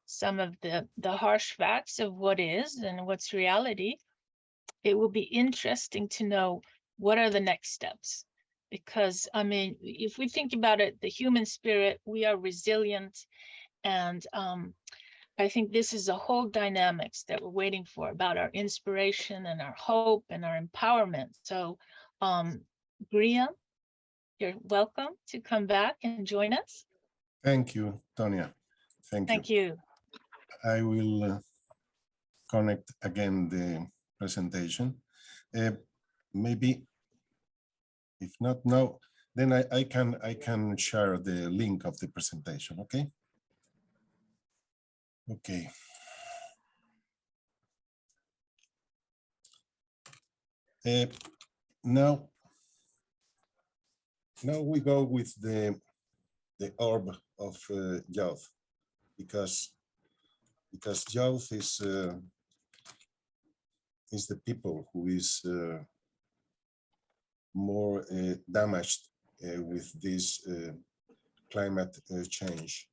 [SPEAKER 1] some of the harsh facts of what is and what's reality, it will be interesting to know what are the next steps. Because, I mean, if we think about it, the human spirit, we are resilient. And I think this is a whole dynamics that we're waiting for about our inspiration and our hope and our empowerment. So, Graham, you're welcome to come back and join us.
[SPEAKER 3] Thank you, Tonia. Thank you. I will connect again the presentation. Maybe, if not now, then I can share the link of the presentation. Okay. Okay. Now we go with the orb of youth, because youth is the people who is more damaged with this climate change.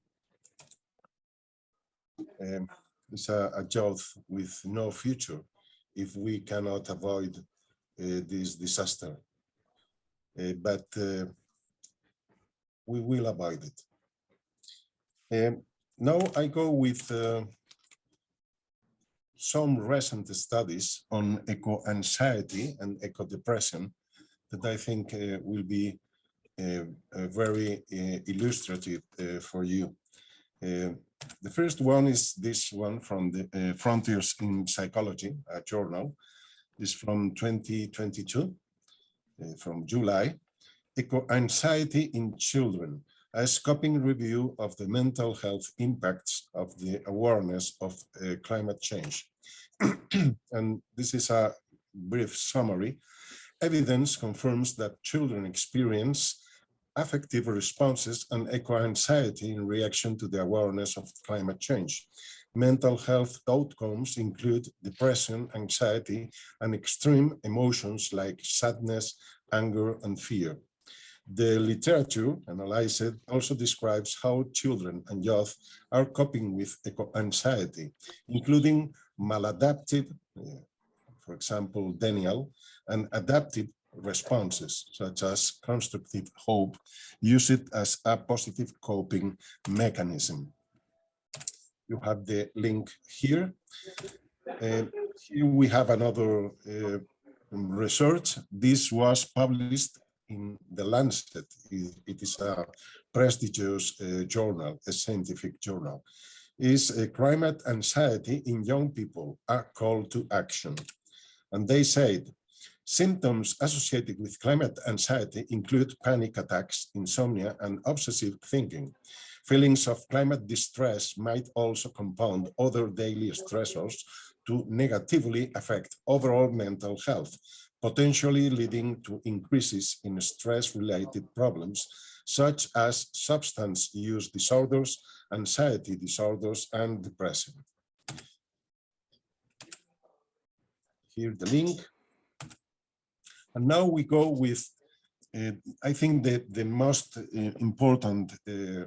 [SPEAKER 3] It's a youth with no future if we cannot avoid this disaster. But we will avoid it. Now I go with some recent studies on eco-anxiety and eco-depression that I think will be very illustrative for you. The first one is this one from the Frontiers in Psychology, a journal. It's from 2022, from July. Eco-anxiety in children, a scoping review of the mental health impacts of the awareness of climate change. And this is a brief summary. Evidence confirms that children experience affective responses and eco-anxiety in reaction to the awareness of climate change. Mental health outcomes include depression, anxiety, and extreme emotions like sadness, anger, and fear. The literature analyzed also describes how children and youth are coping with eco-anxiety, including maladaptive, for example, denial, and adaptive responses, such as constructive hope, use it as a positive coping mechanism. You have the link here. Here we have another research. This was published in The Lancet. It is a prestigious journal, a scientific journal. Is climate anxiety in young people a call to action? And they said, symptoms associated with climate anxiety include panic attacks, insomnia, and obsessive thinking. Feelings of climate distress might also compound other daily stressors to negatively affect overall mental health, potentially leading to increases in stress-related problems, such as substance use disorders, anxiety disorders, and depression. Here the link. And now we go with, I think, the most important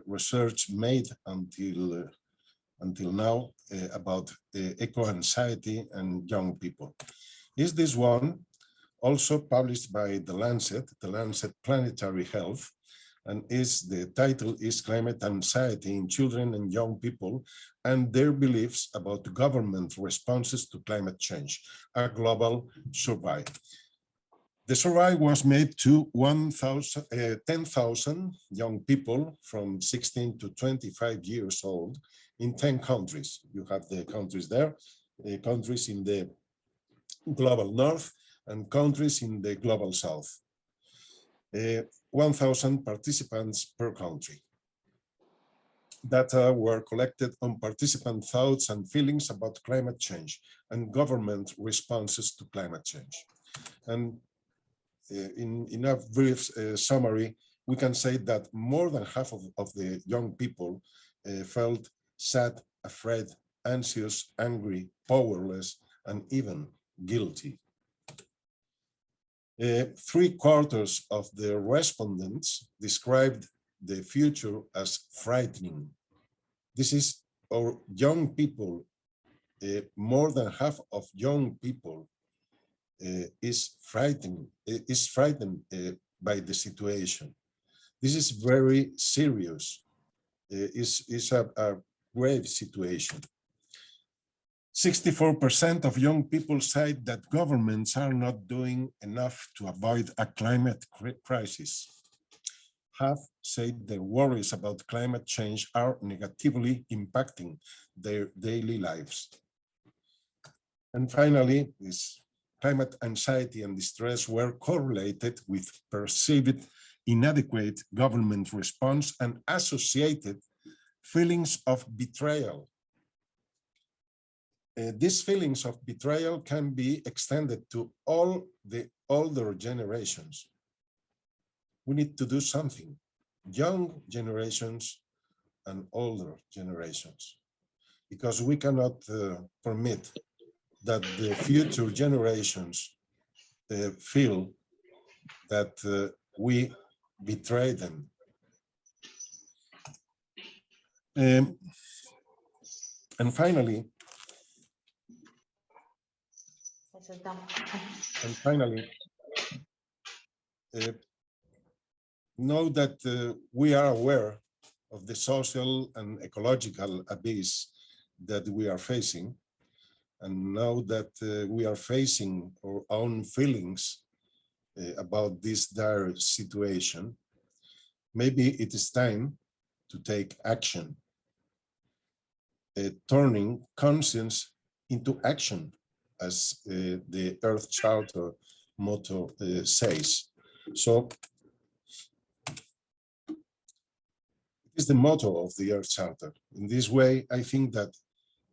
[SPEAKER 3] research made until now about eco-anxiety and young people. Is this one also published by The Lancet Planetary Health, and the title is Climate Anxiety in Children and Young People and Their Beliefs about Government Responses to Climate Change, a Global Survey. The survey was made to 10,000 young people from 16 to 25 years old in 10 countries. You have the countries there, countries in the global north and countries in the global south. 1,000 participants per country. Data were collected on participant thoughts and feelings about climate change and government responses to climate change. And in a brief summary, we can say that more than half of the young people felt sad, afraid, anxious, angry, powerless, and even guilty. 3/4 of the respondents described the future as frightening. This is our young people. More than half of young people is frightened by the situation. This is very serious. It's a grave situation. 64% of young people said that governments are not doing enough to avoid a climate crisis. Half said their worries about climate change are negatively impacting their daily lives. And finally, this climate anxiety and distress were correlated with perceived inadequate government response and associated feelings of betrayal. These feelings of betrayal can be extended to all the older generations. We need to do something, young generations and older generations, because we cannot permit that the future generations feel that we betray them. And finally, know that we are aware of the social and ecological abyss that we are facing, and know that we are facing our own feelings about this dire situation. Maybe it is time to take action, turning conscience into action, as the Earth Charter motto says. So It's the motto of the Earth Charter. In this way, I think that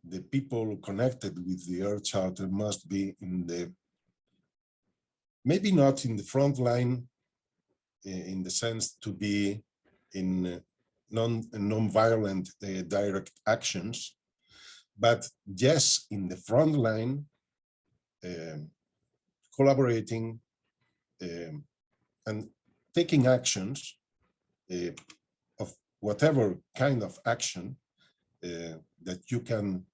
[SPEAKER 3] the people connected with the Earth Charter must be in the, maybe not in the front line, in the sense to be in non-violent direct actions, but yes, in the front line, collaborating and taking actions of whatever kind of action that you can,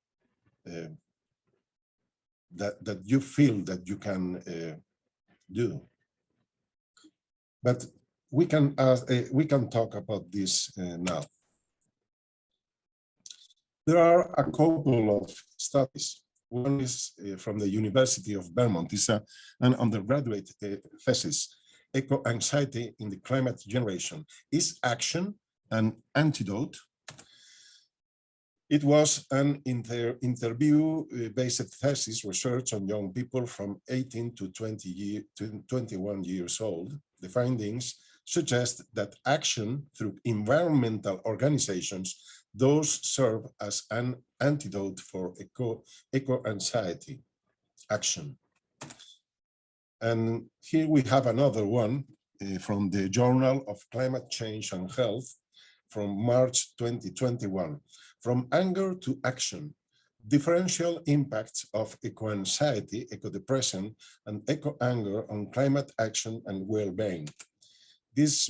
[SPEAKER 3] that you feel that you can do. But we can talk about this now. There are a couple of studies. One is from the University of Vermont. It's an undergraduate thesis, Eco-Anxiety in the Climate Generation. Is action an antidote? It was an interview-based thesis research on young people from 18 to 21 years old. The findings suggest that action through environmental organizations those serve as an antidote for eco-anxiety action. And here we have another one from the Journal of Climate Change and Health from March 2021. From anger to action, differential impacts of eco-anxiety, eco-depression, and eco-anger on climate action and well-being. This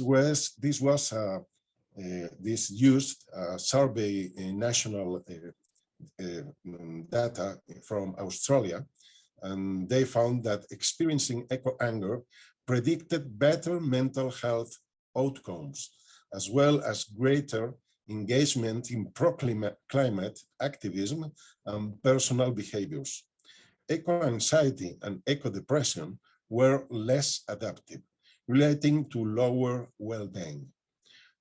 [SPEAKER 3] used survey national data from Australia, and they found that experiencing eco-anger predicted better mental health outcomes, as well as greater engagement in pro-climate activism and personal behaviors. Eco-anxiety and eco-depression were less adaptive, relating to lower well-being.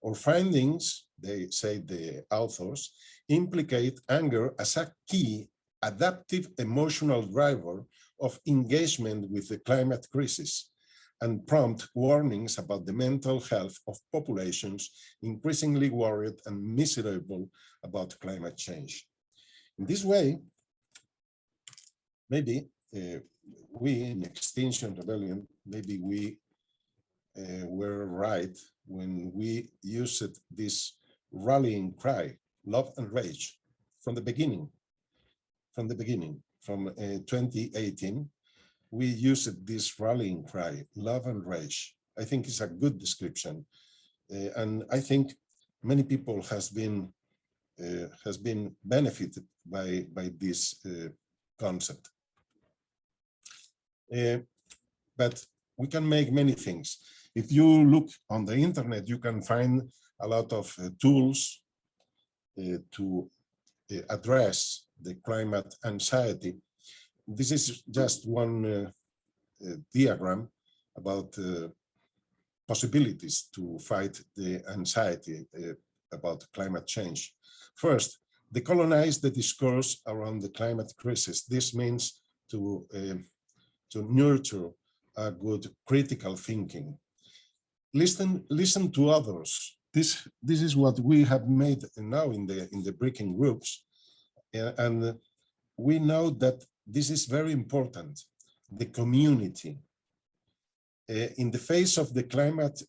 [SPEAKER 3] Our findings, they say the authors, implicate anger as a key adaptive emotional driver of engagement with the climate crisis and prompt warnings about the mental health of populations increasingly worried and miserable about climate change. In this way, maybe we in Extinction Rebellion, maybe we were right when we used this rallying cry, love and rage, from the beginning, from 2018, we used this rallying cry, love and rage. I think it's a good description. And I think many people has been benefited by this concept. But we can make many things. If you look on the internet, you can find a lot of tools to address the climate anxiety. This is just one diagram about possibilities to fight the anxiety about climate change. First, decolonize the discourse around the climate crisis. This means to nurture a good critical thinking. Listen to others. This is what we have made now in the breaking groups, and we know that this is very important. The community, in the face of the climate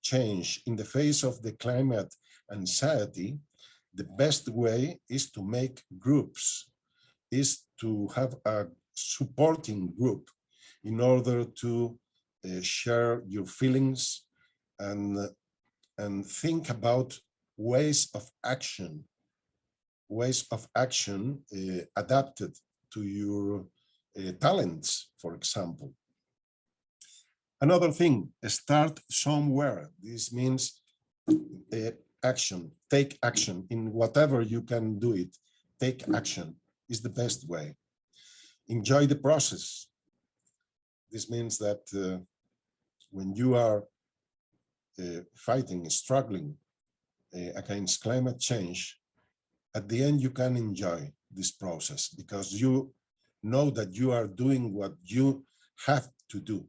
[SPEAKER 3] change, in the face of the climate anxiety, the best way is to make groups, is to have a supporting group in order to share your feelings and think about ways of action adapted to your talents, for example. Another thing, start somewhere. This means action, take action in whatever you can do it. Take action is the best way. Enjoy the process. This means that when you are fighting, struggling against climate change, at the end you can enjoy this process because you know that you are doing what you have to do.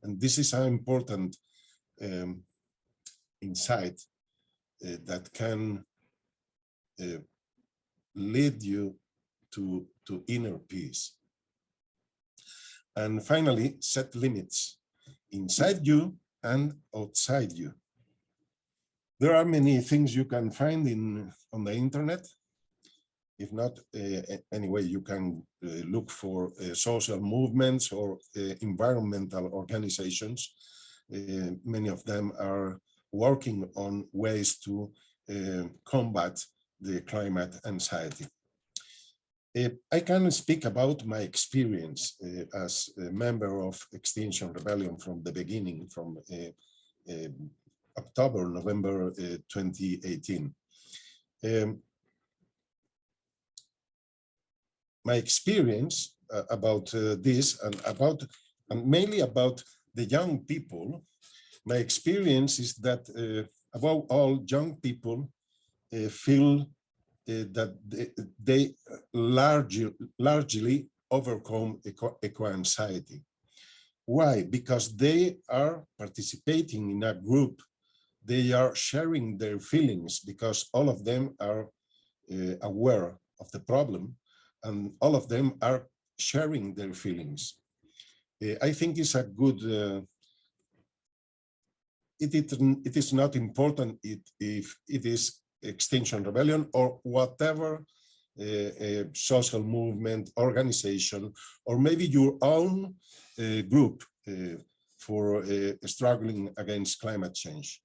[SPEAKER 3] And this is an important insight that can lead you to inner peace. And finally, set limits inside you and outside you. There are many things you can find on the internet. If not, anyway, you can look for social movements or environmental organizations. Many of them are working on ways to combat the climate anxiety. I can speak about my experience as a member of Extinction Rebellion from the beginning, from October, November 2018. My experience about this and mainly about the young people, my experience is that above all, young people feel that they largely overcome eco-anxiety. Why? Because they are participating in a group. They are sharing their feelings because all of them are aware of the problem and all of them are sharing their feelings. I think it's a good, it is not important if it is Extinction Rebellion or whatever social movement, organization, or maybe your own group for struggling against climate change.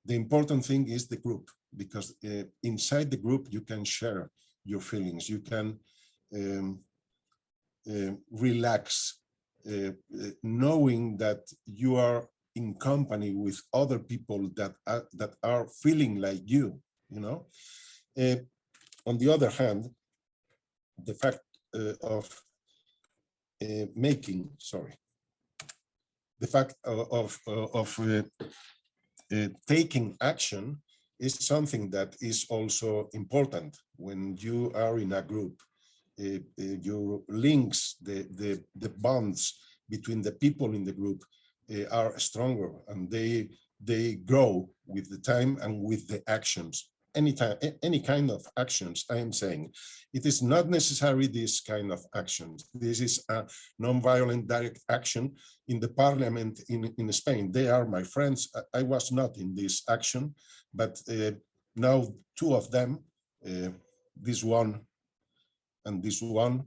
[SPEAKER 3] The important thing is the group, because inside the group you can share your feelings, you can relax, knowing that you are in company with other people that are feeling like you know. On the other hand, the fact of taking action is something that is also important when you are in a group. Your links, the bonds between the people in the group are stronger, and they grow with the time and with the actions. Any kind of actions, I am saying, it is not necessary this kind of actions. This is a non-violent direct action in the parliament in Spain. They are my friends. I was not in this action, but now two of them, this one and this one,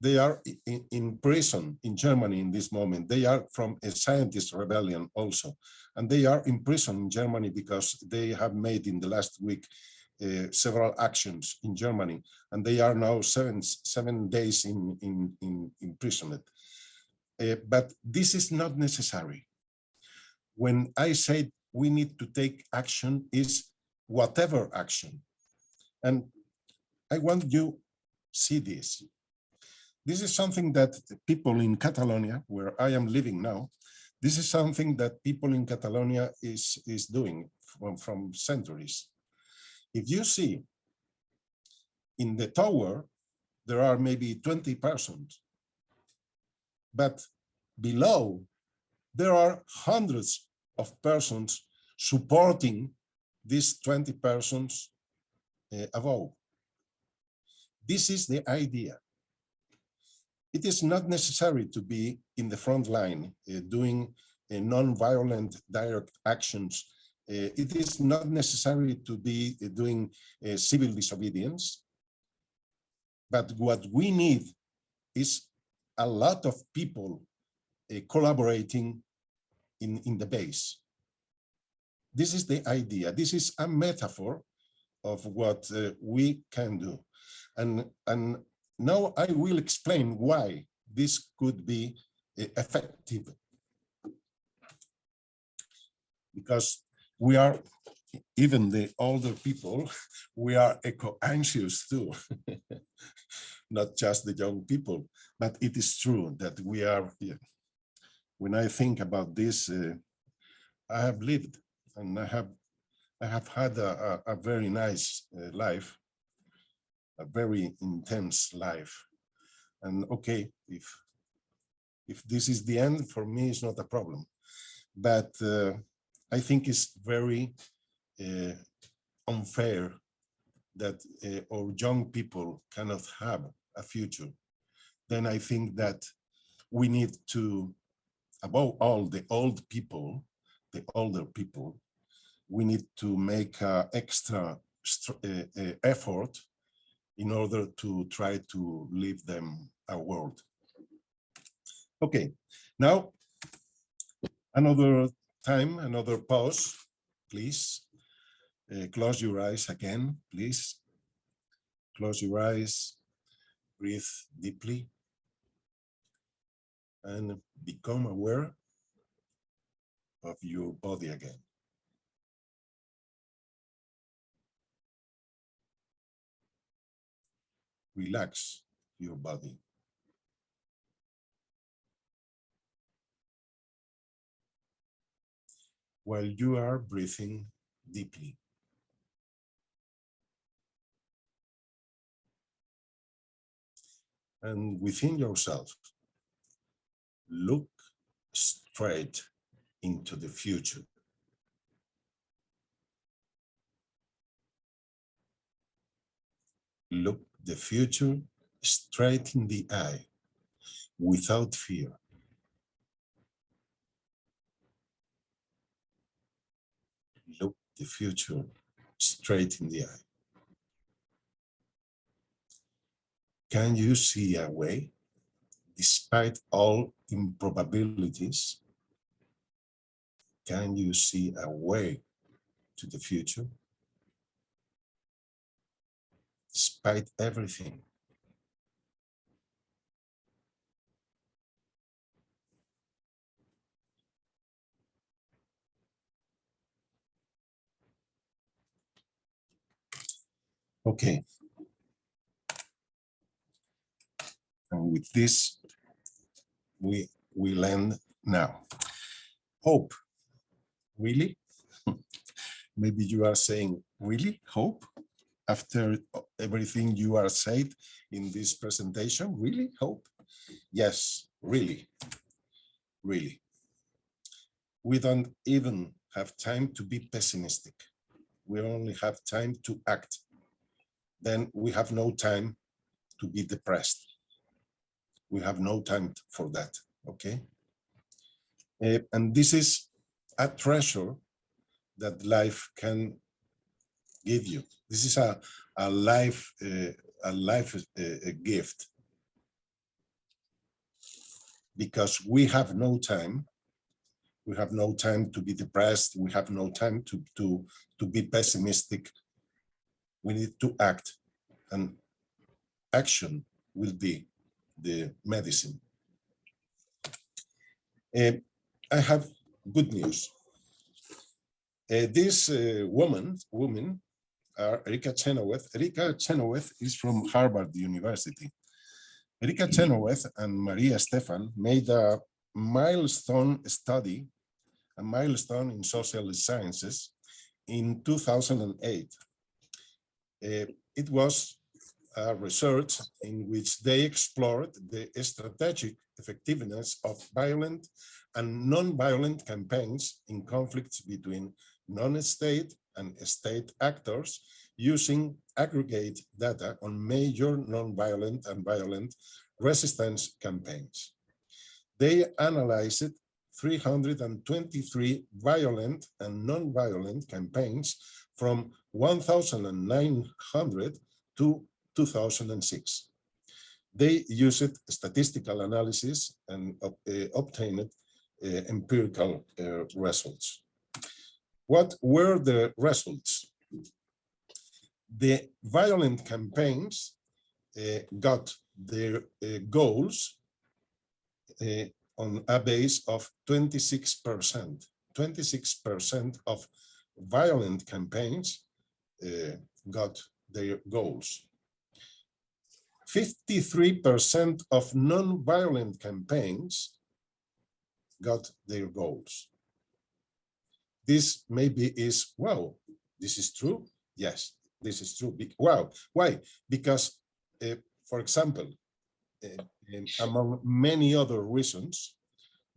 [SPEAKER 3] they are in prison in Germany in this moment. They are from a scientist rebellion also. And they are in prison in Germany because they have made in the last week several actions in Germany. And they are now seven days imprisoned. But this is not necessary. When I say we need to take action, is whatever action. And I want you to see this. This is something that people in Catalonia, where I am living now, this is something that people in Catalonia is doing from centuries. If you see in the tower, there are maybe 20 persons, but below there are hundreds of persons supporting these 20 persons above. This is the idea. It is not necessary to be in the front line doing non-violent direct actions. It is not necessary to be doing civil disobedience. But what we need is a lot of people collaborating in the base. This is the idea. This is a metaphor of what we can do. And now I will explain why this could be effective. Because we are, even the older people, we are eco-anxious too. Not just the young people, but it is true that we are, when I think about this, I have lived and I have had a very nice life. A very intense life. And okay, if this is the end, for me, it's not a problem. But I think it's very unfair that our young people cannot have a future, then I think that we need to, above all, the older people, we need to make extra effort in order to try to leave them a world. Okay, now another time, another pause, please. Close your eyes again, please. Close your eyes, breathe deeply, and become aware of your body again. Relax your body. While you are breathing deeply. And within yourself, look straight into the future. Look the future straight in the eye, without fear. Look the future straight in the eye. Can you see a way, despite all improbabilities? Can you see a way to the future? Despite everything. Okay. And with this, we will end now. Hope. Really? Maybe you are saying, really? Hope? After everything you are said in this presentation, really? Hope? Yes, really. Really. We don't even have time to be pessimistic. We only have time to act. Then we have no time to be depressed. We have no time for that, okay? And this is a treasure that life can give you. This is a life gift, because we have no time. We have no time to be depressed. We have no time to be pessimistic. We need to act, and action will be the medicine. I have good news. This woman, Erika Chenoweth. Erika Chenoweth is from Harvard University. Erika Chenoweth and Maria Stefan made a milestone study, a milestone in social sciences in 2008. It was a research in which they explored the strategic effectiveness of violent and non-violent campaigns in conflicts between non-state and state actors using aggregate data on major non-violent and violent resistance campaigns. They analyzed 323 violent and non-violent campaigns from 1900 to 2006. They used statistical analysis and obtained empirical results. What were the results? The violent campaigns got their goals on a base of 26%. 26% of violent campaigns got their goals. 53% of non-violent campaigns got their goals. This maybe is, wow, this is true? Yes, this is true. Wow, why? Because, for example, among many other reasons,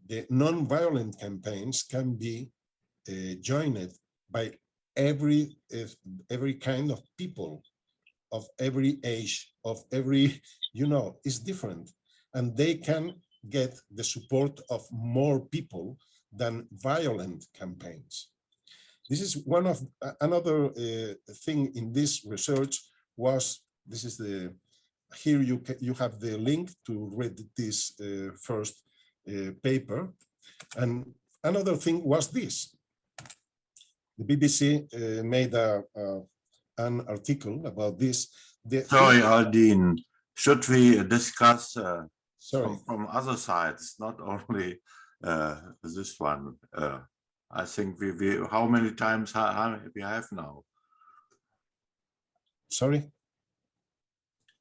[SPEAKER 3] the non-violent campaigns can be joined by every kind of people, of every age, of every, is different, and they can get the support of more people than violent campaigns. This is one of another thing in this research was, this is the, here you have the link to read this first paper. And another thing was this. The BBC made an article about this.
[SPEAKER 7] Sorry, Aldine, should we discuss
[SPEAKER 3] Sorry.
[SPEAKER 7] from other sides, not only this one? I think we how many times we have now?
[SPEAKER 3] Sorry?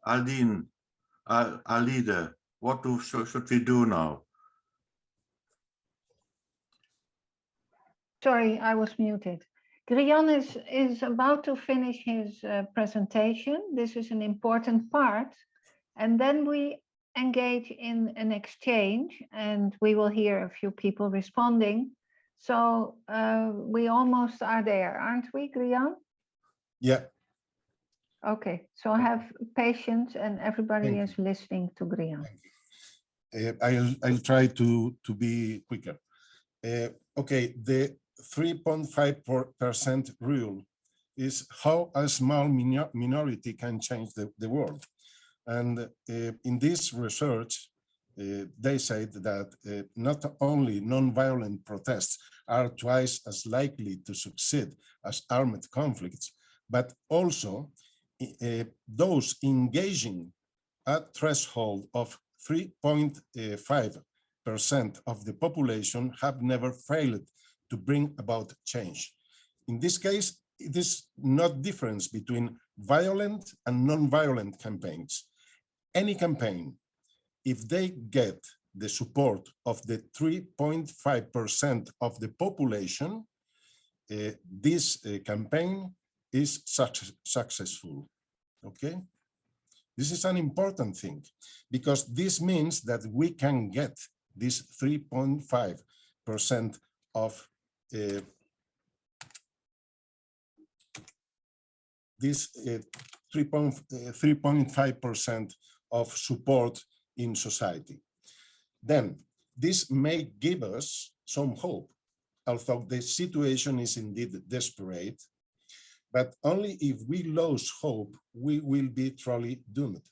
[SPEAKER 7] Aldine, Alide, what should we do now?
[SPEAKER 2] Sorry, I was muted. Grian is about to finish his presentation. This is an important part. And then we engage in an exchange, and we will hear a few people responding. So we almost are there, aren't we, Grian?
[SPEAKER 3] Yeah.
[SPEAKER 2] Okay, so have patience, and everybody
[SPEAKER 3] Thank
[SPEAKER 2] is listening to Grian.
[SPEAKER 3] I'll try to be quicker. Okay, the 3.5% rule is how a small minority can change the world. And in this research, they said that not only non-violent protests are twice as likely to succeed as armed conflicts, but also those engaging at threshold of 3.5% of the population have never failed to bring about change. In this case, it is not difference between violent and non-violent campaigns. Any campaign, if they get the support of the 3.5% of the population, this campaign is successful, okay? This is an important thing, because this means that we can get this 3.5% of this 3.5% of support in society. Then this may give us some hope, although the situation is indeed desperate, but only if we lose hope, we will be truly doomed.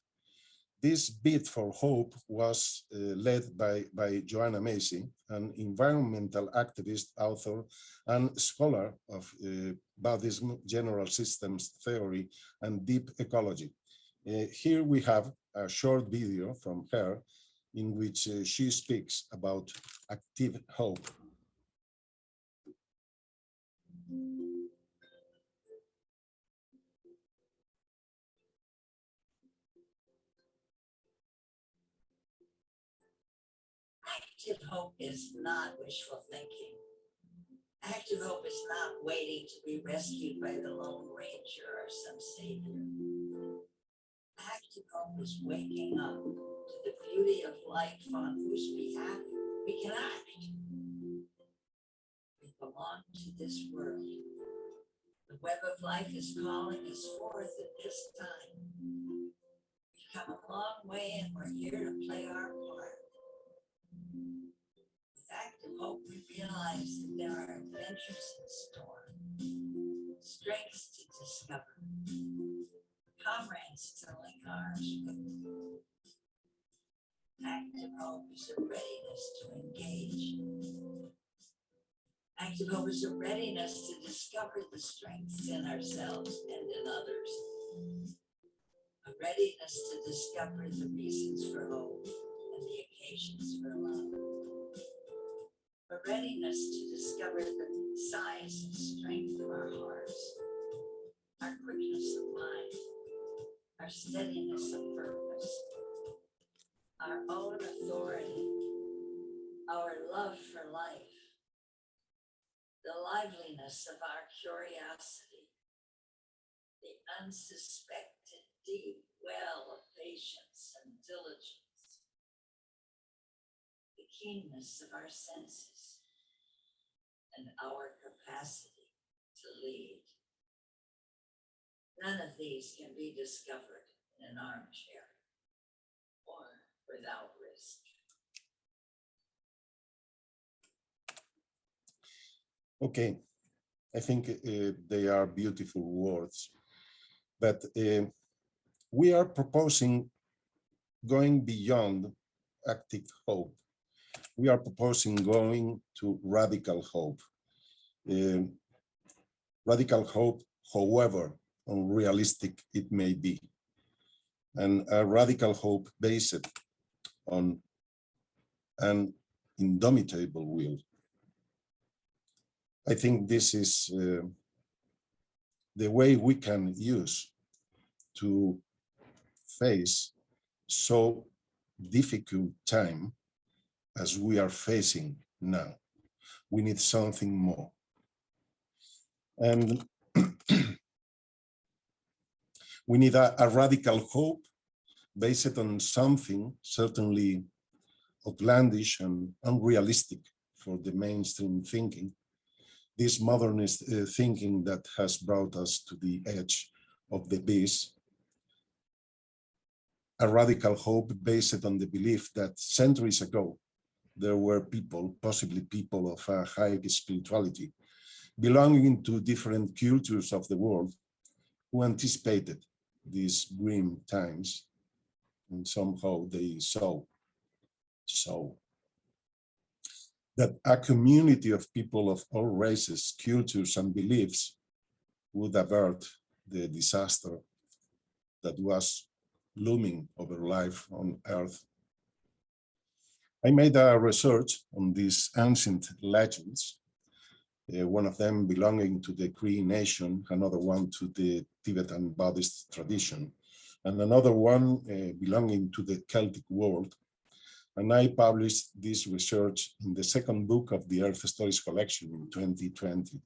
[SPEAKER 3] This bid for hope was led by Joanna Macy, an environmental activist, author, and scholar of Buddhism, general systems theory, and deep ecology. Here we have a short video from her in which she speaks about active hope.
[SPEAKER 8] Active hope is not wishful thinking. Active hope is not waiting to be rescued by the Lone Ranger or some savior. Active hope is waking up to the beauty of life on whose behalf we can act. We belong to this world. The web of life is calling us forth at this time. We've come a long way and we're here to play our part. With active hope, we realize that there are adventures in store, strengths to discover, comrades to link arms with. Active hope is a readiness to engage. Active hope is a readiness to discover the strengths in ourselves and in others. A readiness to discover the reasons for hope and the occasions for love. A readiness to discover the size and strength of our hearts, our quickness of mind, our steadiness of purpose, our own authority, our love for life, the liveliness of our curiosity, the unsuspected deep well of patience and diligence, the keenness of our senses, and our capacity to lead. None of these can be discovered in an armchair or without risk.
[SPEAKER 3] Okay, I think they are beautiful words, but we are proposing going beyond active hope. We are proposing going to radical hope. Radical hope, however unrealistic it may be, and a radical hope based on an indomitable will. I think this is the way we can use to face so difficult time as we are facing now. We need something more. And we need a radical hope based on something certainly outlandish and unrealistic for the mainstream thinking, this modernist thinking that has brought us to the edge of the abyss. A radical hope based on the belief that centuries ago, there were people, possibly people of a high spirituality, belonging to different cultures of the world, who anticipated these grim times, and somehow they saw that a community of people of all races, cultures, and beliefs would avert the disaster that was looming over life on Earth. I made a research on these ancient legends, one of them belonging to the Cree Nation, another one to the Tibetan Buddhist tradition, and another one belonging to the Celtic world. And I published this research in the second book of the Earth Stories collection in 2020.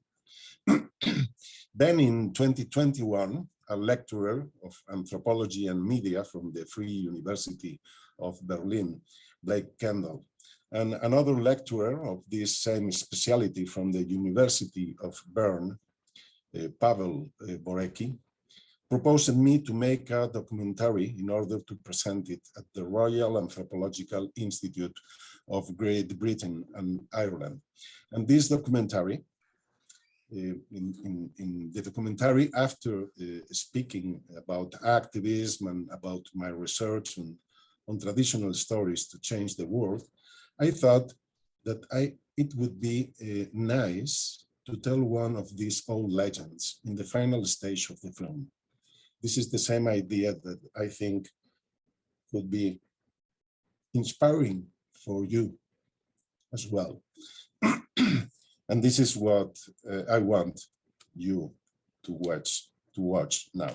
[SPEAKER 3] Then in 2021, a lecturer of anthropology and media from the Free University of Berlin, Blake Kendall, and another lecturer of this same specialty from the University of Bern, Pavel Borecki, proposed me to make a documentary in order to present it at the Royal Anthropological Institute of Great Britain and Ireland. And this documentary, in the documentary, after speaking about activism and about my research on traditional stories to change the world, I thought that it would be nice to tell one of these old legends in the final stage of the film. This is the same idea that I think could be inspiring for you as well. And this is what I want you to watch now.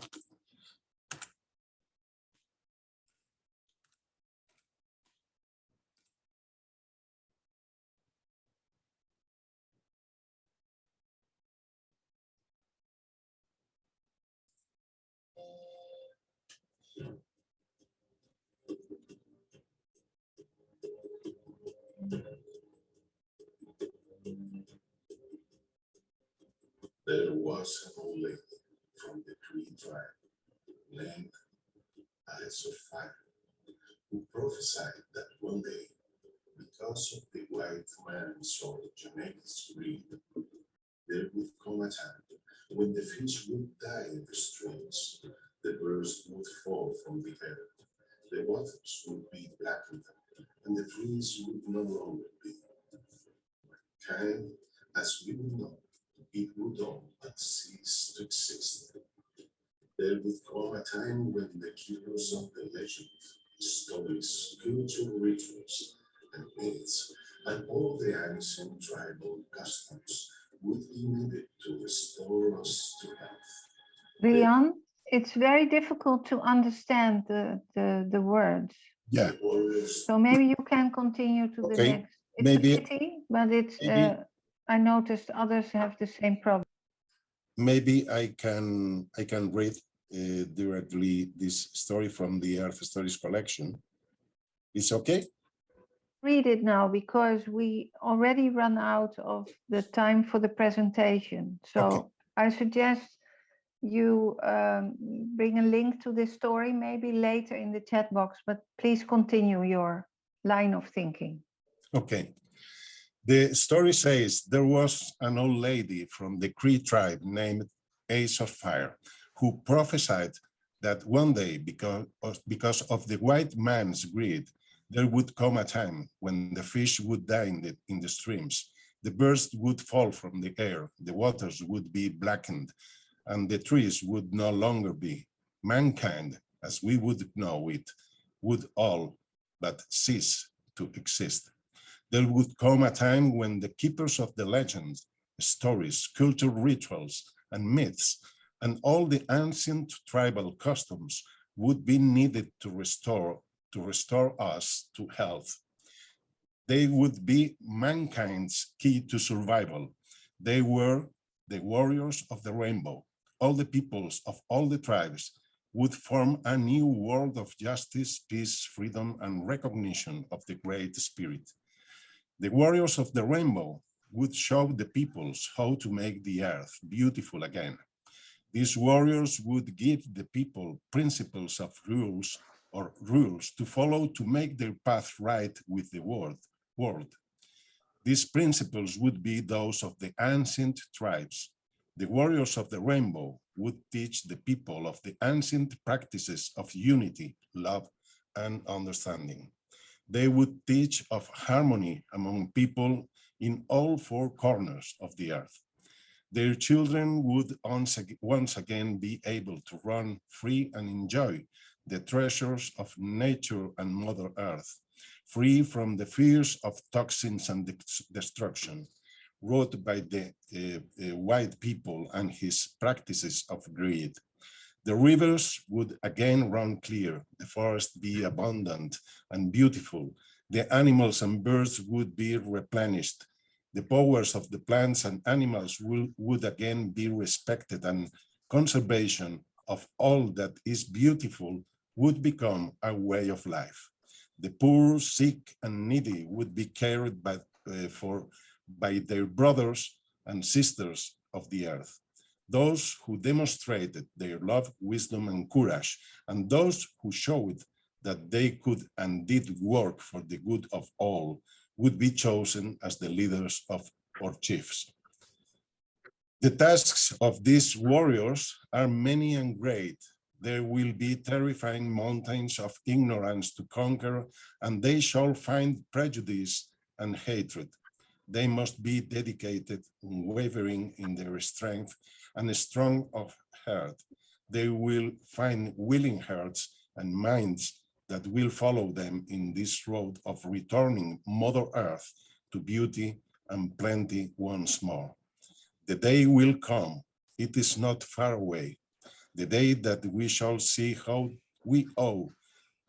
[SPEAKER 3] There was an old lady from the Cree tribe named Eyes of Fire, who prophesied that one day, because of the white man's or genetics greed, there would come a time when the fish would die in the streams, the birds would fall from the air, the waters would be blackened, and the trees would no longer be. Kind as we would know, it would all but cease to exist. There would come a time when the heroes of the legend, stories, cultural rituals, and myths, and all the ancient tribal customs would be needed to restore us to health.
[SPEAKER 2] Rian, it's very difficult to understand the words.
[SPEAKER 3] Yeah.
[SPEAKER 2] So maybe you can continue to the
[SPEAKER 3] Okay.
[SPEAKER 2] next. It's
[SPEAKER 3] Maybe-
[SPEAKER 2] a pity, but it's.
[SPEAKER 3] maybe-
[SPEAKER 2] I noticed others have the same problem.
[SPEAKER 3] Maybe I can read directly this story from the Earth Stories collection. It's okay?
[SPEAKER 2] Read it now because we already run out of the time for the presentation. So
[SPEAKER 3] Okay.
[SPEAKER 2] I suggest you bring a link to this story maybe later in the chat box, but please continue your line of thinking.
[SPEAKER 3] Okay. The story says there was an old lady from the Cree tribe named Ace of Fire who prophesied that one day, because of the white man's greed, there would come a time when the fish would die in the streams, the birds would fall from the air, the waters would be blackened, and the trees would no longer be. Mankind, as we would know it, would all but cease to exist. There would come a time when the keepers of the legends, stories, cultural rituals, and myths, and all the ancient tribal customs would be needed to restore us to health. They would be mankind's key to survival. They were the warriors of the rainbow. All the peoples of all the tribes would form a new world of justice, peace, freedom, and recognition of the Great Spirit. The warriors of the rainbow would show the peoples how to make the earth beautiful again. These warriors would give the people principles of rules to follow to make their path right with the world. These principles would be those of the ancient tribes. The warriors of the rainbow would teach the people of the ancient practices of unity, love, and understanding. They would teach of harmony among people in all four corners of the earth. Their children would once again be able to run free and enjoy the treasures of nature and Mother Earth, free from the fears of toxins and destruction wrought by the white people and his practices of greed. The rivers would again run clear, the forest be abundant and beautiful, the animals and birds would be replenished, the powers of the plants and animals would again be respected, and conservation of all that is beautiful would become a way of life. The poor, sick, and needy would be cared by their brothers and sisters of the earth. Those who demonstrated their love, wisdom, and courage, and those who showed that they could and did work for the good of all, would be chosen as the leaders of or chiefs. The tasks of these warriors are many and great. There will be terrifying mountains of ignorance to conquer, and they shall find prejudice and hatred. They must be dedicated, unwavering in their strength, and strong of heart. They will find willing hearts and minds that will follow them in this road of returning Mother Earth to beauty and plenty once more. The day will come, it is not far away, the day that we shall see how we owe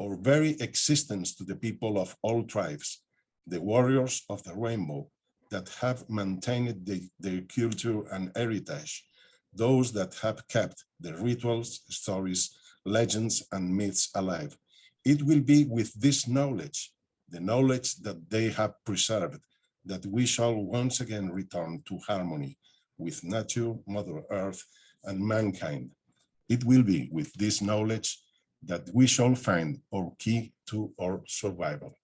[SPEAKER 3] our very existence to the people of all tribes, the warriors of the rainbow that have maintained their culture and heritage, those that have kept the rituals, stories, legends, and myths alive. It will be with this knowledge, the knowledge that they have preserved, that we shall once again return to harmony with nature, Mother Earth, and mankind. It will be with this knowledge that we shall find our key to our survival.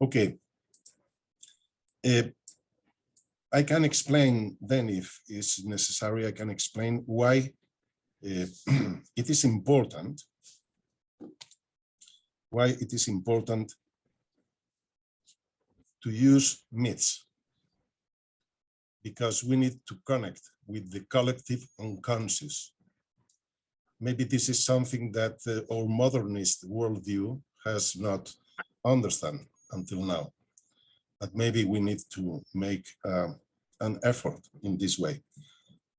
[SPEAKER 3] Okay. I can explain then, if it's necessary, I can explain why it is important to use myths, because we need to connect with the collective unconscious. Maybe this is something that our modernist worldview has not understand until now, but maybe we need to make an effort in this way.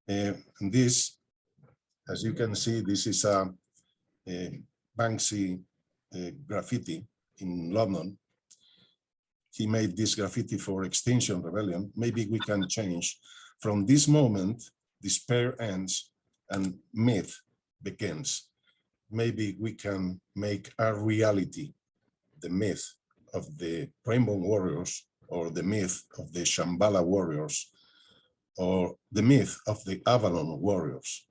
[SPEAKER 3] And this, as you can see, this is a Banksy graffiti in London. He made this graffiti for Extinction Rebellion. Maybe we can change. From this moment, despair ends and myth begins. Maybe we can make a reality the myth of the Rainbow Warriors, or the myth of the Shambhala warriors, or the myth of the Avalon warriors,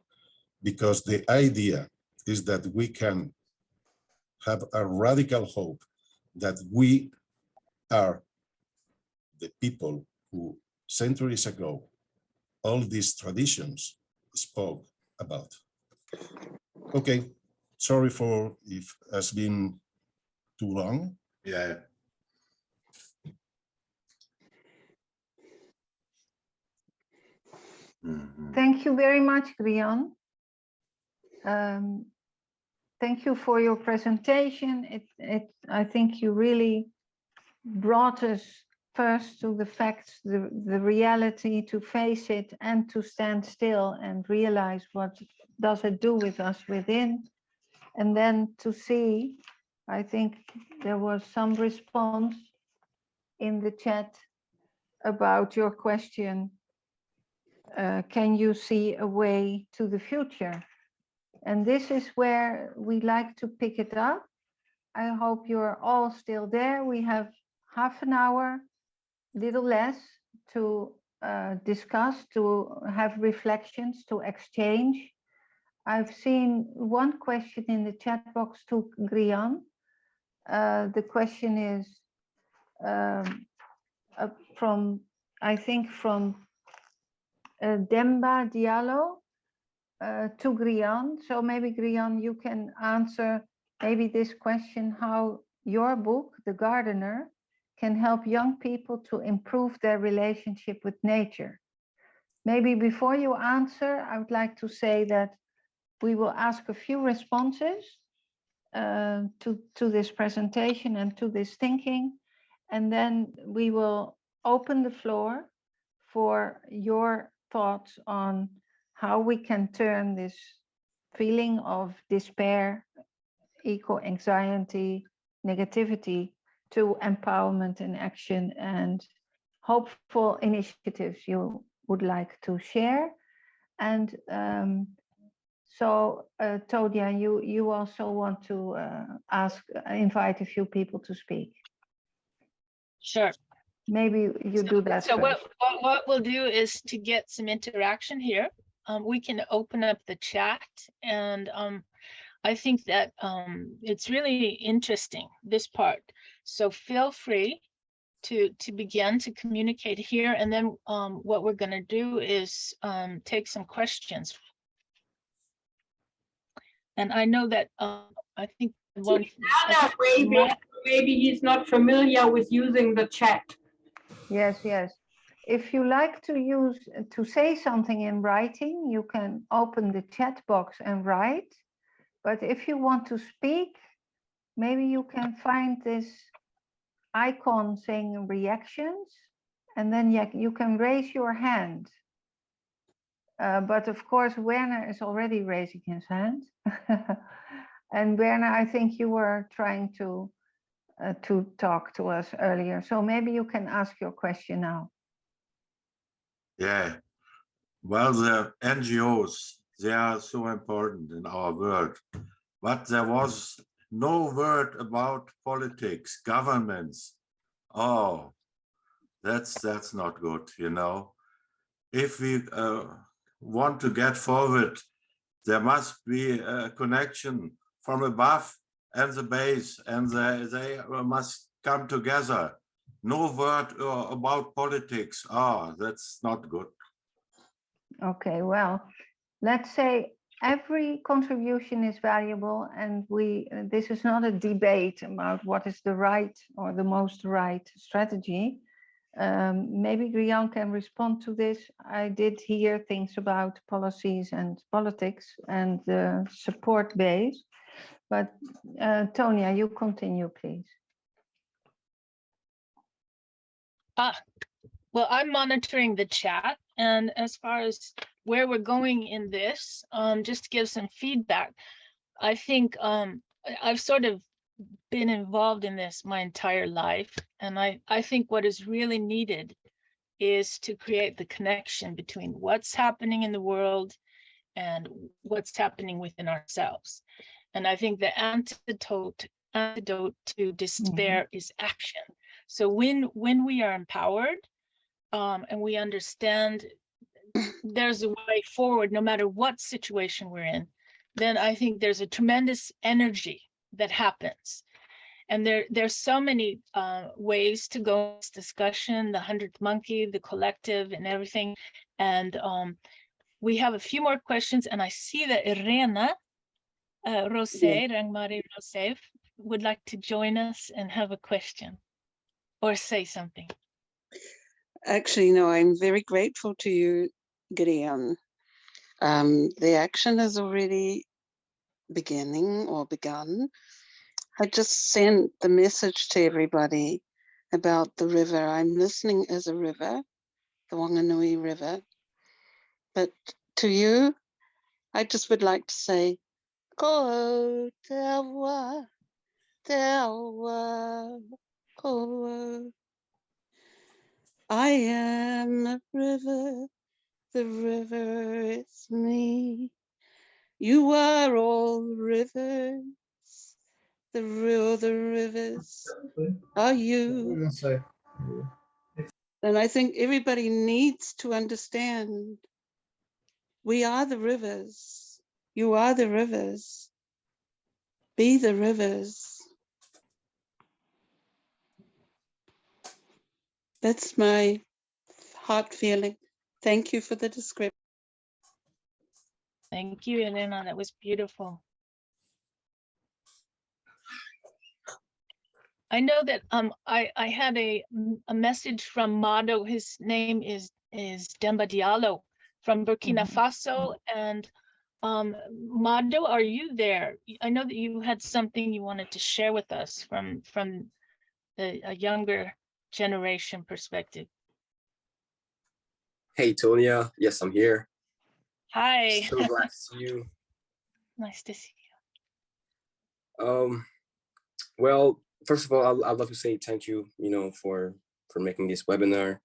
[SPEAKER 3] because the idea is that we can have a radical hope that we are the people who centuries ago all these traditions spoke about. Okay, sorry for if has been too long.
[SPEAKER 7] Yeah. Mhm.
[SPEAKER 2] Thank you very much, Grian. Thank you for your presentation. I think you really brought us first to the facts, the reality, to face it and to stand still and realize what does it do with us within. And then to see, I think there was some response in the chat about your question, can you see a way to the future? And this is where we like to pick it up. I hope you're all still there. We have half an hour, little less, to discuss, to have reflections, to exchange. I've seen one question in the chat box to Grian. The question is from, I think from Demba Diallo to Grian. So maybe Grian, you can answer maybe this question, how your book, The Gardener, can help young people to improve their relationship with nature. Maybe before you answer, I would like to say that we will ask a few responses to this presentation and to this thinking, and then we will open the floor for your thoughts on how we can turn this feeling of despair, eco-anxiety, negativity to empowerment and action and hopeful initiatives you would like to share. And so Todia, you also want to invite a few people to speak.
[SPEAKER 1] Sure.
[SPEAKER 2] Maybe you do that
[SPEAKER 1] So
[SPEAKER 2] first.
[SPEAKER 1] what we'll do is to get some interaction here. We can open up the chat, and I think that it's really interesting, this part. So feel free to begin to communicate here, and then what we're going to do is take some questions. And I know that I think one
[SPEAKER 9] maybe he's not familiar with using the chat.
[SPEAKER 2] Yes, yes. If you like to say something in writing, you can open the chat box and write. But if you want to speak, maybe you can find this icon saying reactions, and then you can raise your hand. But of course, Werner is already raising his hand. And Werner, I think you were trying to talk to us earlier. So maybe you can ask your question now.
[SPEAKER 7] Yeah. Well, the NGOs, they are so important in our world, but there was no word about politics, governments. Oh, that's not good, you know. If we want to get forward, there must be a connection from above and the base, and they must come together. No word about politics. Ah, that's not good.
[SPEAKER 2] Okay, well, let's say every contribution is valuable, and this is not a debate about what is the right or the most right strategy. Maybe Grian can respond to this. I did hear things about policies and politics and the support base, but Tonia, you continue, please.
[SPEAKER 1] Well, I'm monitoring the chat, and as far as where we're going in this, just to give some feedback, I think I've sort of been involved in this my entire life, and I think what is really needed is to create the connection between what's happening in the world and what's happening within ourselves. And I think the antidote to despair is action. So when we are empowered, and we understand there's a way forward, no matter what situation we're in, then I think there's a tremendous energy that happens. And there's so many ways to go in this discussion, the 100th monkey, the collective and everything. And we have a few more questions, and I see that Irena Rangmari Rose would like to join us and have a question or say something.
[SPEAKER 10] Actually, no, I'm very grateful to you, Gideon. The action is already beginning or begun. I just sent the message to everybody about the river. I'm listening as a river, the Wanganui River. But to you, I just would like to say, ko te awa, ko. I am a river, the river is me. You are all rivers, the rivers are you. And I think everybody needs to understand we are the rivers. You are the rivers. Be the rivers. That's my heart feeling. Thank you for the description.
[SPEAKER 1] Thank you, Elena. That was beautiful. I know that I had a message from Mado. His name is Demba Diallo from Burkina Faso. And Mado, are you there? I know that you had something you wanted to share with us from a younger generation perspective.
[SPEAKER 11] Hey, Tonya. Yes, I'm here.
[SPEAKER 1] Hi.
[SPEAKER 11] So glad to see you.
[SPEAKER 1] Nice to see
[SPEAKER 11] Well, first of all, I'd love to say thank you, for making this webinar.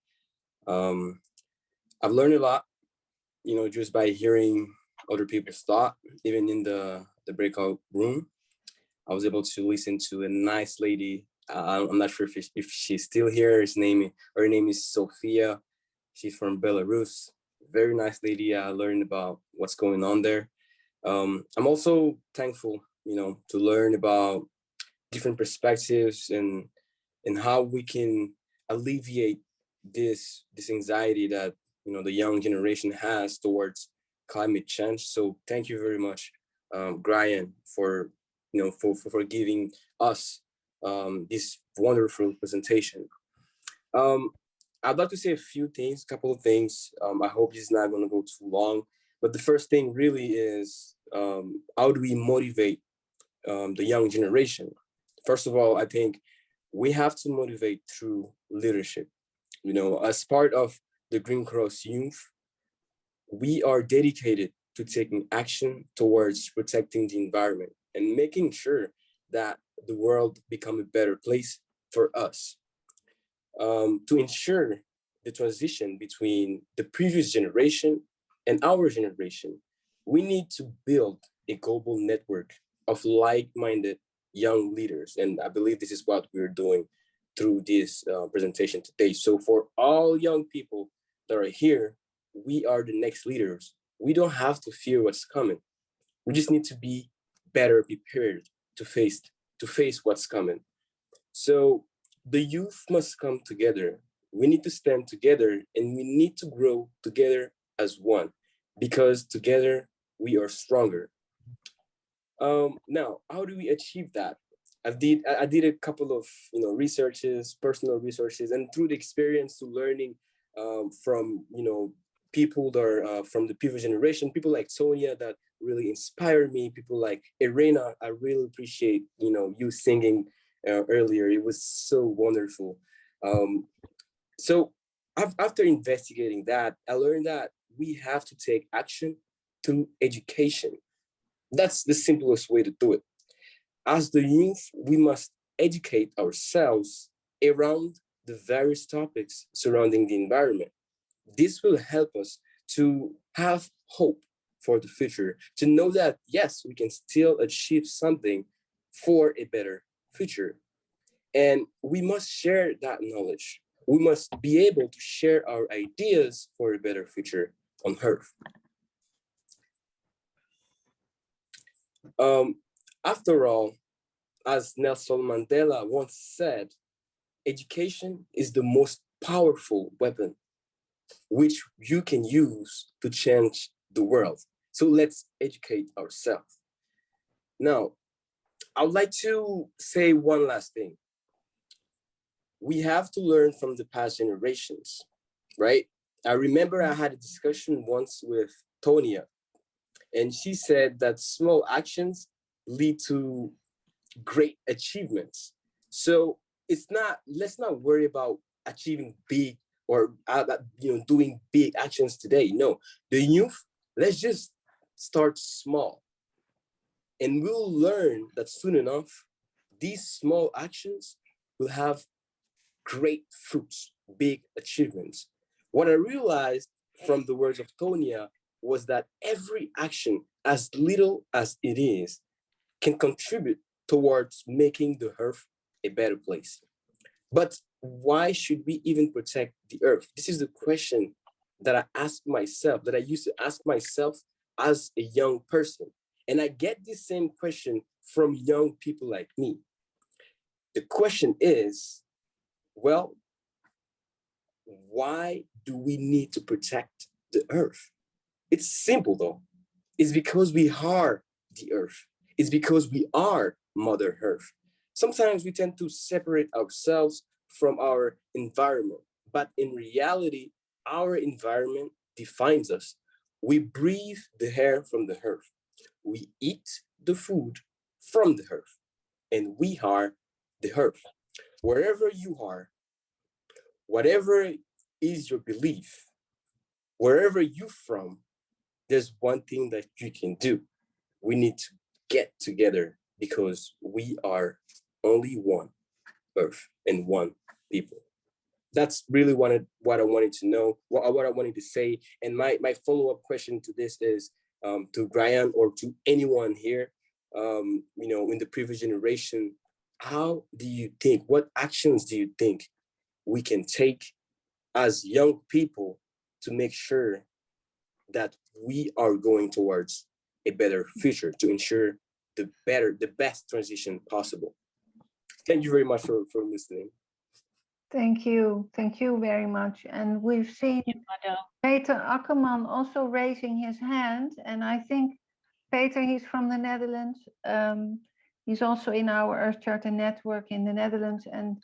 [SPEAKER 11] I've learned a lot, just by hearing other people's thought, even in the breakout room. I was able to listen to a nice lady. I'm not sure if she's still here. Her name is Sophia. She's from Belarus. Very nice lady. I learned about what's going on there. I'm also thankful, to learn about different perspectives and how we can alleviate this anxiety that the young generation has towards climate change. So thank you very much, Brian, for for giving us this wonderful presentation. I'd like to say a few things, a couple of things. I hope this is not going to go too long. But the first thing really is, how do we motivate the young generation? First of all, I think we have to motivate through leadership. As part of the Green Cross Youth, we are dedicated to taking action towards protecting the environment and making sure that the world become a better place for us. To ensure the transition between the previous generation and our generation, we need to build a global network of like-minded young leaders. And I believe this is what we're doing through this presentation today. So for all young people that are here, we are the next leaders. We don't have to fear what's coming. We just need to be better prepared to face what's coming. So the youth must come together. We need to stand together and we need to grow together as one, because together we are stronger. Now, how do we achieve that? I did a couple of researches, personal researches, and through the experience to learning from people that are from the previous generation, people like Sonia that really inspired me, people like Irena. I really appreciate you singing earlier. It was so wonderful. So after investigating that, I learned that we have to take action through education. That's the simplest way to do it. As the youth, we must educate ourselves around the various topics surrounding the environment. This will help us to have hope for the future, to know that, yes, we can still achieve something for a better future. And we must share that knowledge. We must be able to share our ideas for a better future. on Earth. After all, as Nelson Mandela once said, education is the most powerful weapon which you can use to change the world. So let's educate ourselves. Now, I would like to say one last thing. We have to learn from the past generations, right? I remember I had a discussion once with Tonia, and she said that small actions lead to great achievements. So let's not worry about achieving big or doing big actions today. No, the youth, let's just start small. And we'll learn that soon enough, these small actions will have great fruits, big achievements. What I realized from the words of Tonia was that every action, as little as it is, can contribute towards making the earth a better place. But why should we even protect the earth? This is the question that I ask myself, that I used to ask myself as a young person. And I get this same question from young people like me. The question is, well, why do we need to protect the earth? It's simple though. It's because we are the earth. It's because we are Mother Earth. Sometimes we tend to separate ourselves from our environment, but in reality, our environment defines us. We breathe the air from the earth. We eat the food from the earth, and we are the earth. Wherever you are, whatever is your belief, wherever you're from, there's one thing that you can do. We need to get together because we are only one earth and one people. That's really what I wanted to know, what I wanted to say. And my follow-up question to this is to Brian or to anyone here, in the previous generation, how do you think, what actions do you think we can take as young people to make sure that we are going towards a better future, to ensure the best transition possible? Thank you very much for listening.
[SPEAKER 2] Thank you. Thank you very much. And we've seen Peter Akkerman also raising his hand. And I think, Peter, he's from the Netherlands. He's also in our Earth Charter network in the Netherlands. And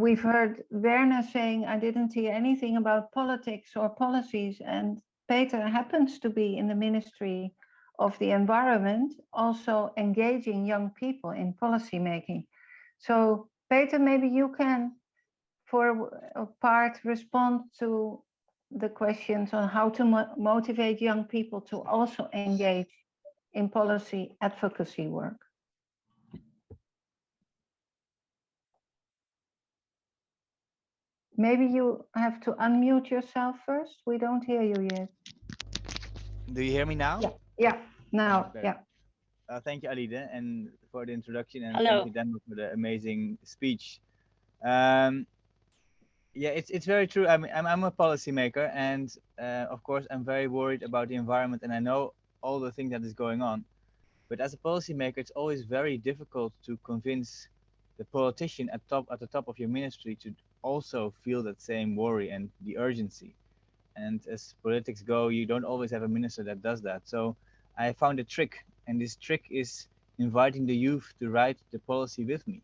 [SPEAKER 2] we've heard Werner saying, I didn't hear anything about politics or policies. And Peter happens to be in the Ministry of the Environment, also engaging young people in policy making. So Peter, maybe you can, for a part, respond to the questions on how to motivate young people to also engage in policy advocacy work. Maybe you have to unmute yourself first. We don't hear you yet.
[SPEAKER 12] Do you hear me now?
[SPEAKER 2] Yeah. Now, yeah.
[SPEAKER 12] Thank you, Alida, and for the introduction, and
[SPEAKER 1] Hello.
[SPEAKER 12] thank you, Daniel, for the amazing speech. Yeah, it's very true. I mean, I'm a policymaker, and of course, I'm very worried about the environment, and I know all the things that is going on. But as a policymaker, it's always very difficult to convince the politician at the top of your ministry to also feel that same worry and the urgency. And as politics go, you don't always have a minister that does that. So I found a trick, and this trick is inviting the youth to write the policy with me.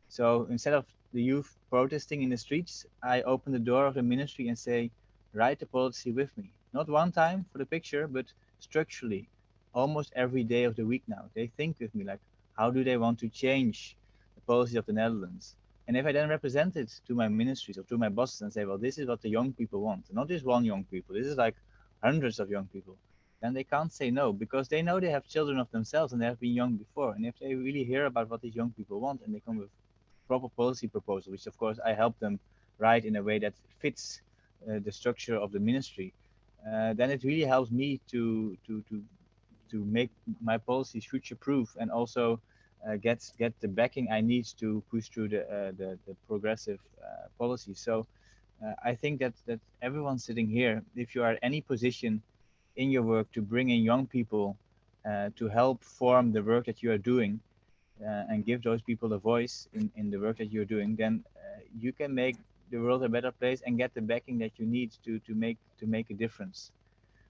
[SPEAKER 12] So instead of the youth protesting in the streets, I open the door of the ministry and say, write the policy with me. Not one time for the picture, but structurally, almost every day of the week now. They think with me, like, how do they want to change the policies of the Netherlands? And if I then represent it to my ministries or to my bosses and say, well, this is what the young people want, not just one young people, this is like hundreds of young people, then they can't say no, because they know they have children of themselves and they have been young before. And if they really hear about what these young people want and they come with proper policy proposal, which of course I help them write in a way that fits the structure of the ministry, then it really helps me to make my policies future proof and also get the backing I need to push through the progressive policies. So I think that everyone sitting here, if you are at any position in your work to bring in young people to help form the work that you are doing and give those people a voice in the work that you're doing, then you can make the world a better place and get the backing that you need to make a difference.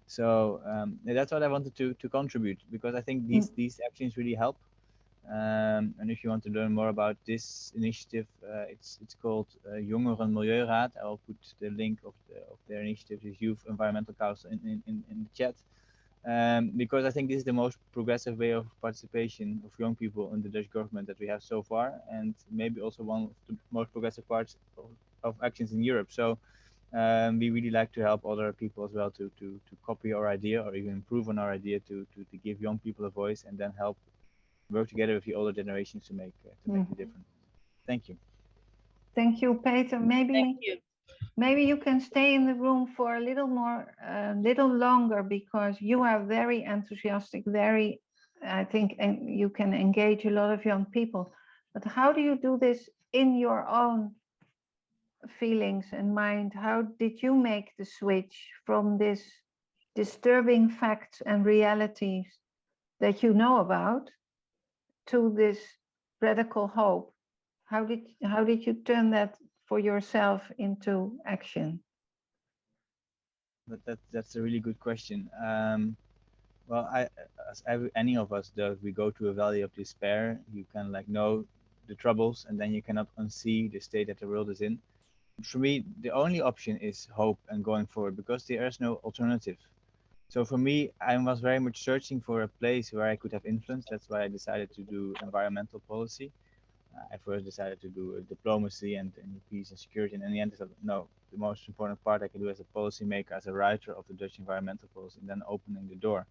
[SPEAKER 12] So that's what I wanted to contribute, because I think these actions really help. And if you want to learn more about this initiative, it's called Jongeren Milieuraad. I will put the link of their initiative, the Youth Environmental Council, in the chat. Because I think this is the most progressive way of participation of young people in the Dutch government that we have so far, and maybe also one of the most progressive parts of actions in Europe. So we really like to help other people as well to copy our idea or even improve on our idea to give young people a voice, and then help work together with the older generations to make the difference. Thank you.
[SPEAKER 2] Thank you, Peter.
[SPEAKER 1] Thank you.
[SPEAKER 2] Maybe you can stay in the room for a little more, little longer, because you are very enthusiastic, I think, and you can engage a lot of young people. But how do you do this in your own feelings and mind? How did you make the switch from this disturbing facts and realities that you know about to this radical hope? How did you turn that for yourself into action?
[SPEAKER 12] That's a really good question. Well, as any of us does, we go to a valley of despair. You can know the troubles, and then you cannot unsee the state that the world is in. For me, the only option is hope and going forward, because there is no alternative. So for me, I was very much searching for a place where I could have influence. That's why I decided to do environmental policy. I first decided to do diplomacy and peace and security, and in the end I said, no, the most important part I can do as a policymaker, as a writer of the Dutch environmental policy, and then opening the door.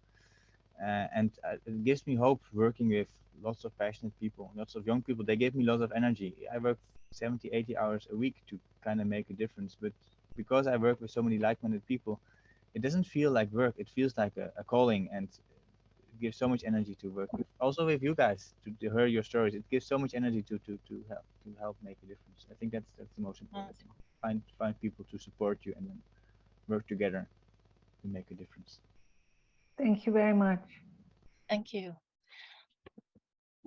[SPEAKER 12] And it gives me hope working with lots of passionate people, lots of young people. They give me lots of energy. I work 70, 80 hours a week to kind of make a difference. But because I work with so many like-minded people, it doesn't feel like work. It feels like a calling, and it gives so much energy to work with. Also with you guys, to hear your stories. It gives so much energy to help make a difference. I think that's the most important thing. Find people to support you and then work together to make a difference.
[SPEAKER 2] Thank you very much.
[SPEAKER 1] Thank you.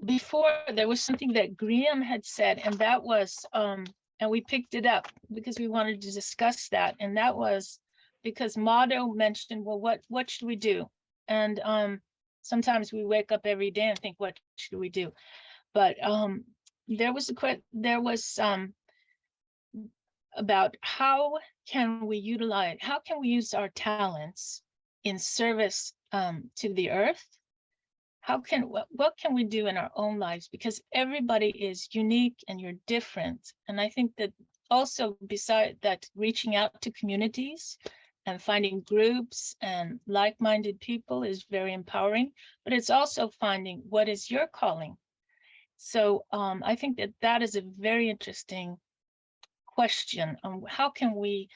[SPEAKER 1] Before, there was something that Graham had said, and that was, and we picked it up because we wanted to discuss that, and that was because Mado mentioned, well, what should we do? And sometimes we wake up every day and think, what should we do? But there was about how can we use our talents in service to the earth? What can we do in our own lives? Because everybody is unique and you're different. And I think that also, beside that, reaching out to communities and finding groups and like-minded people is very empowering, but it's also finding what is your calling. So I think that is a very interesting question on how can we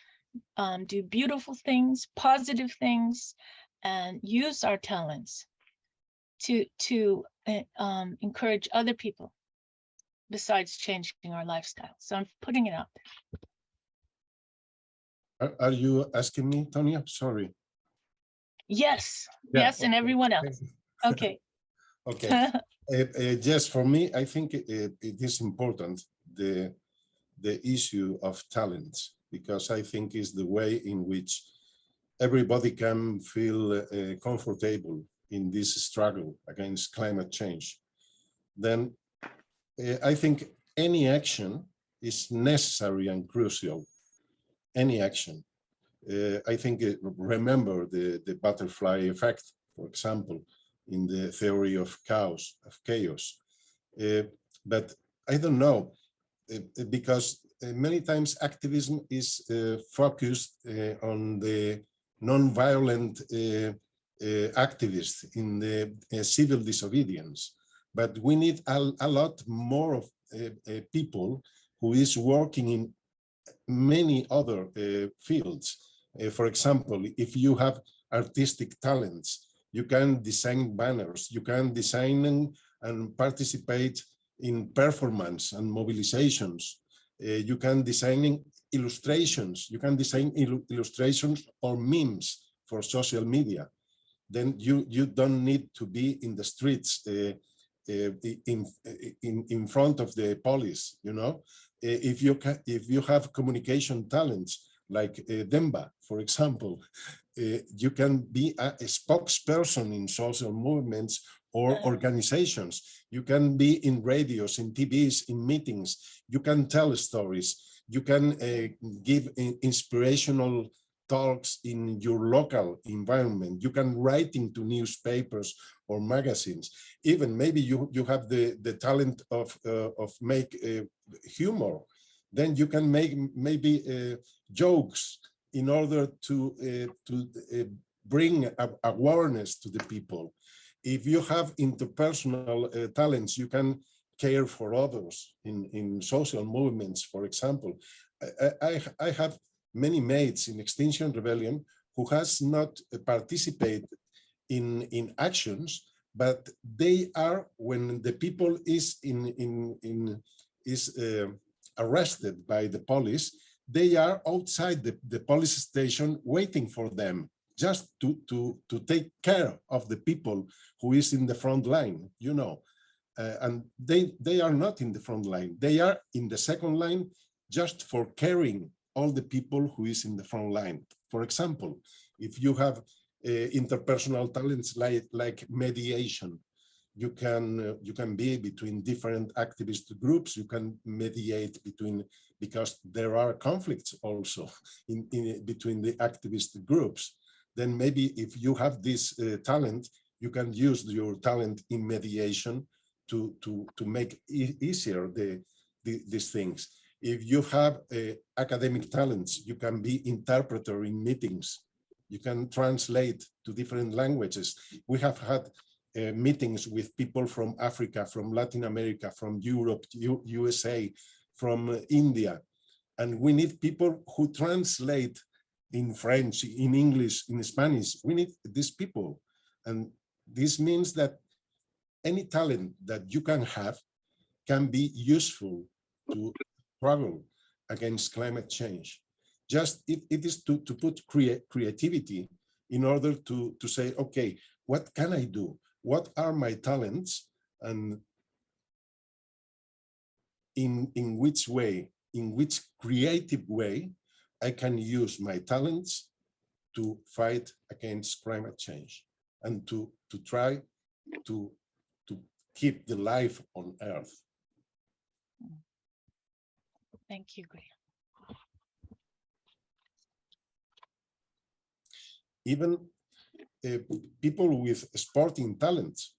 [SPEAKER 1] do beautiful things, positive things, and use our talents to encourage other people besides changing our lifestyle. So I'm putting it out there.
[SPEAKER 3] Are you asking me, Tonya? Sorry.
[SPEAKER 1] Yes,
[SPEAKER 3] Yeah,
[SPEAKER 1] yes, and everyone else. Okay.
[SPEAKER 3] Okay. Yes, for me, I think it is important, the issue of talents, because I think is the way in which everybody can feel comfortable in this struggle against climate change. Then I think any action is necessary and crucial. Any action. I think remember the butterfly effect, for example, in the theory of chaos. But I don't know, because many times activism is focused on the non-violent activists in the civil disobedience. But we need a lot more of people who is working in many other fields. For example, if you have artistic talents, you can design banners, you can design and participate in performance and mobilizations. You can design illustrations. You can design illustrations or memes for social media. Then you don't need to be in the streets in front of the police. You know, if you have communication talents like Demba, for example, you can be a spokesperson in social movements or organizations. You can be in radios, in TVs, in meetings. You can tell stories. You can give inspirational talks in your local environment. You can write into newspapers or magazines. Even maybe you have the talent of make humor. Then you can make maybe jokes in order to bring awareness to the people. If you have interpersonal talents, you can care for others in social movements, for example. I have many mates in Extinction Rebellion who has not participated in actions, but they are, when the people is arrested by the police, they are outside the police station waiting for them, just to take care of the people who is in the front line, you know. And they are not in the front line. They are in the second line just for caring all the people who is in the front line. For example, if you have interpersonal talents like mediation, you can be between different activist groups. You can mediate because there are conflicts also between the activist groups. Then maybe if you have this talent, you can use your talent in mediation to make easier these things. If you have academic talents, you can be interpreter in meetings. You can translate to different languages. We have had meetings with people from Africa, from Latin America, from Europe, USA, from India. And we need people who translate in French, in English, in Spanish. We need these people. And this means that any talent that you can have can be useful to struggle against climate change. Just it is to put creativity in order to say, okay, what can I do? What are my talents? And in which way, in which creative way I can use my talents to fight against climate change and to try to keep the life on Earth.
[SPEAKER 1] Thank you, Graham.
[SPEAKER 3] Even people with sporting talents.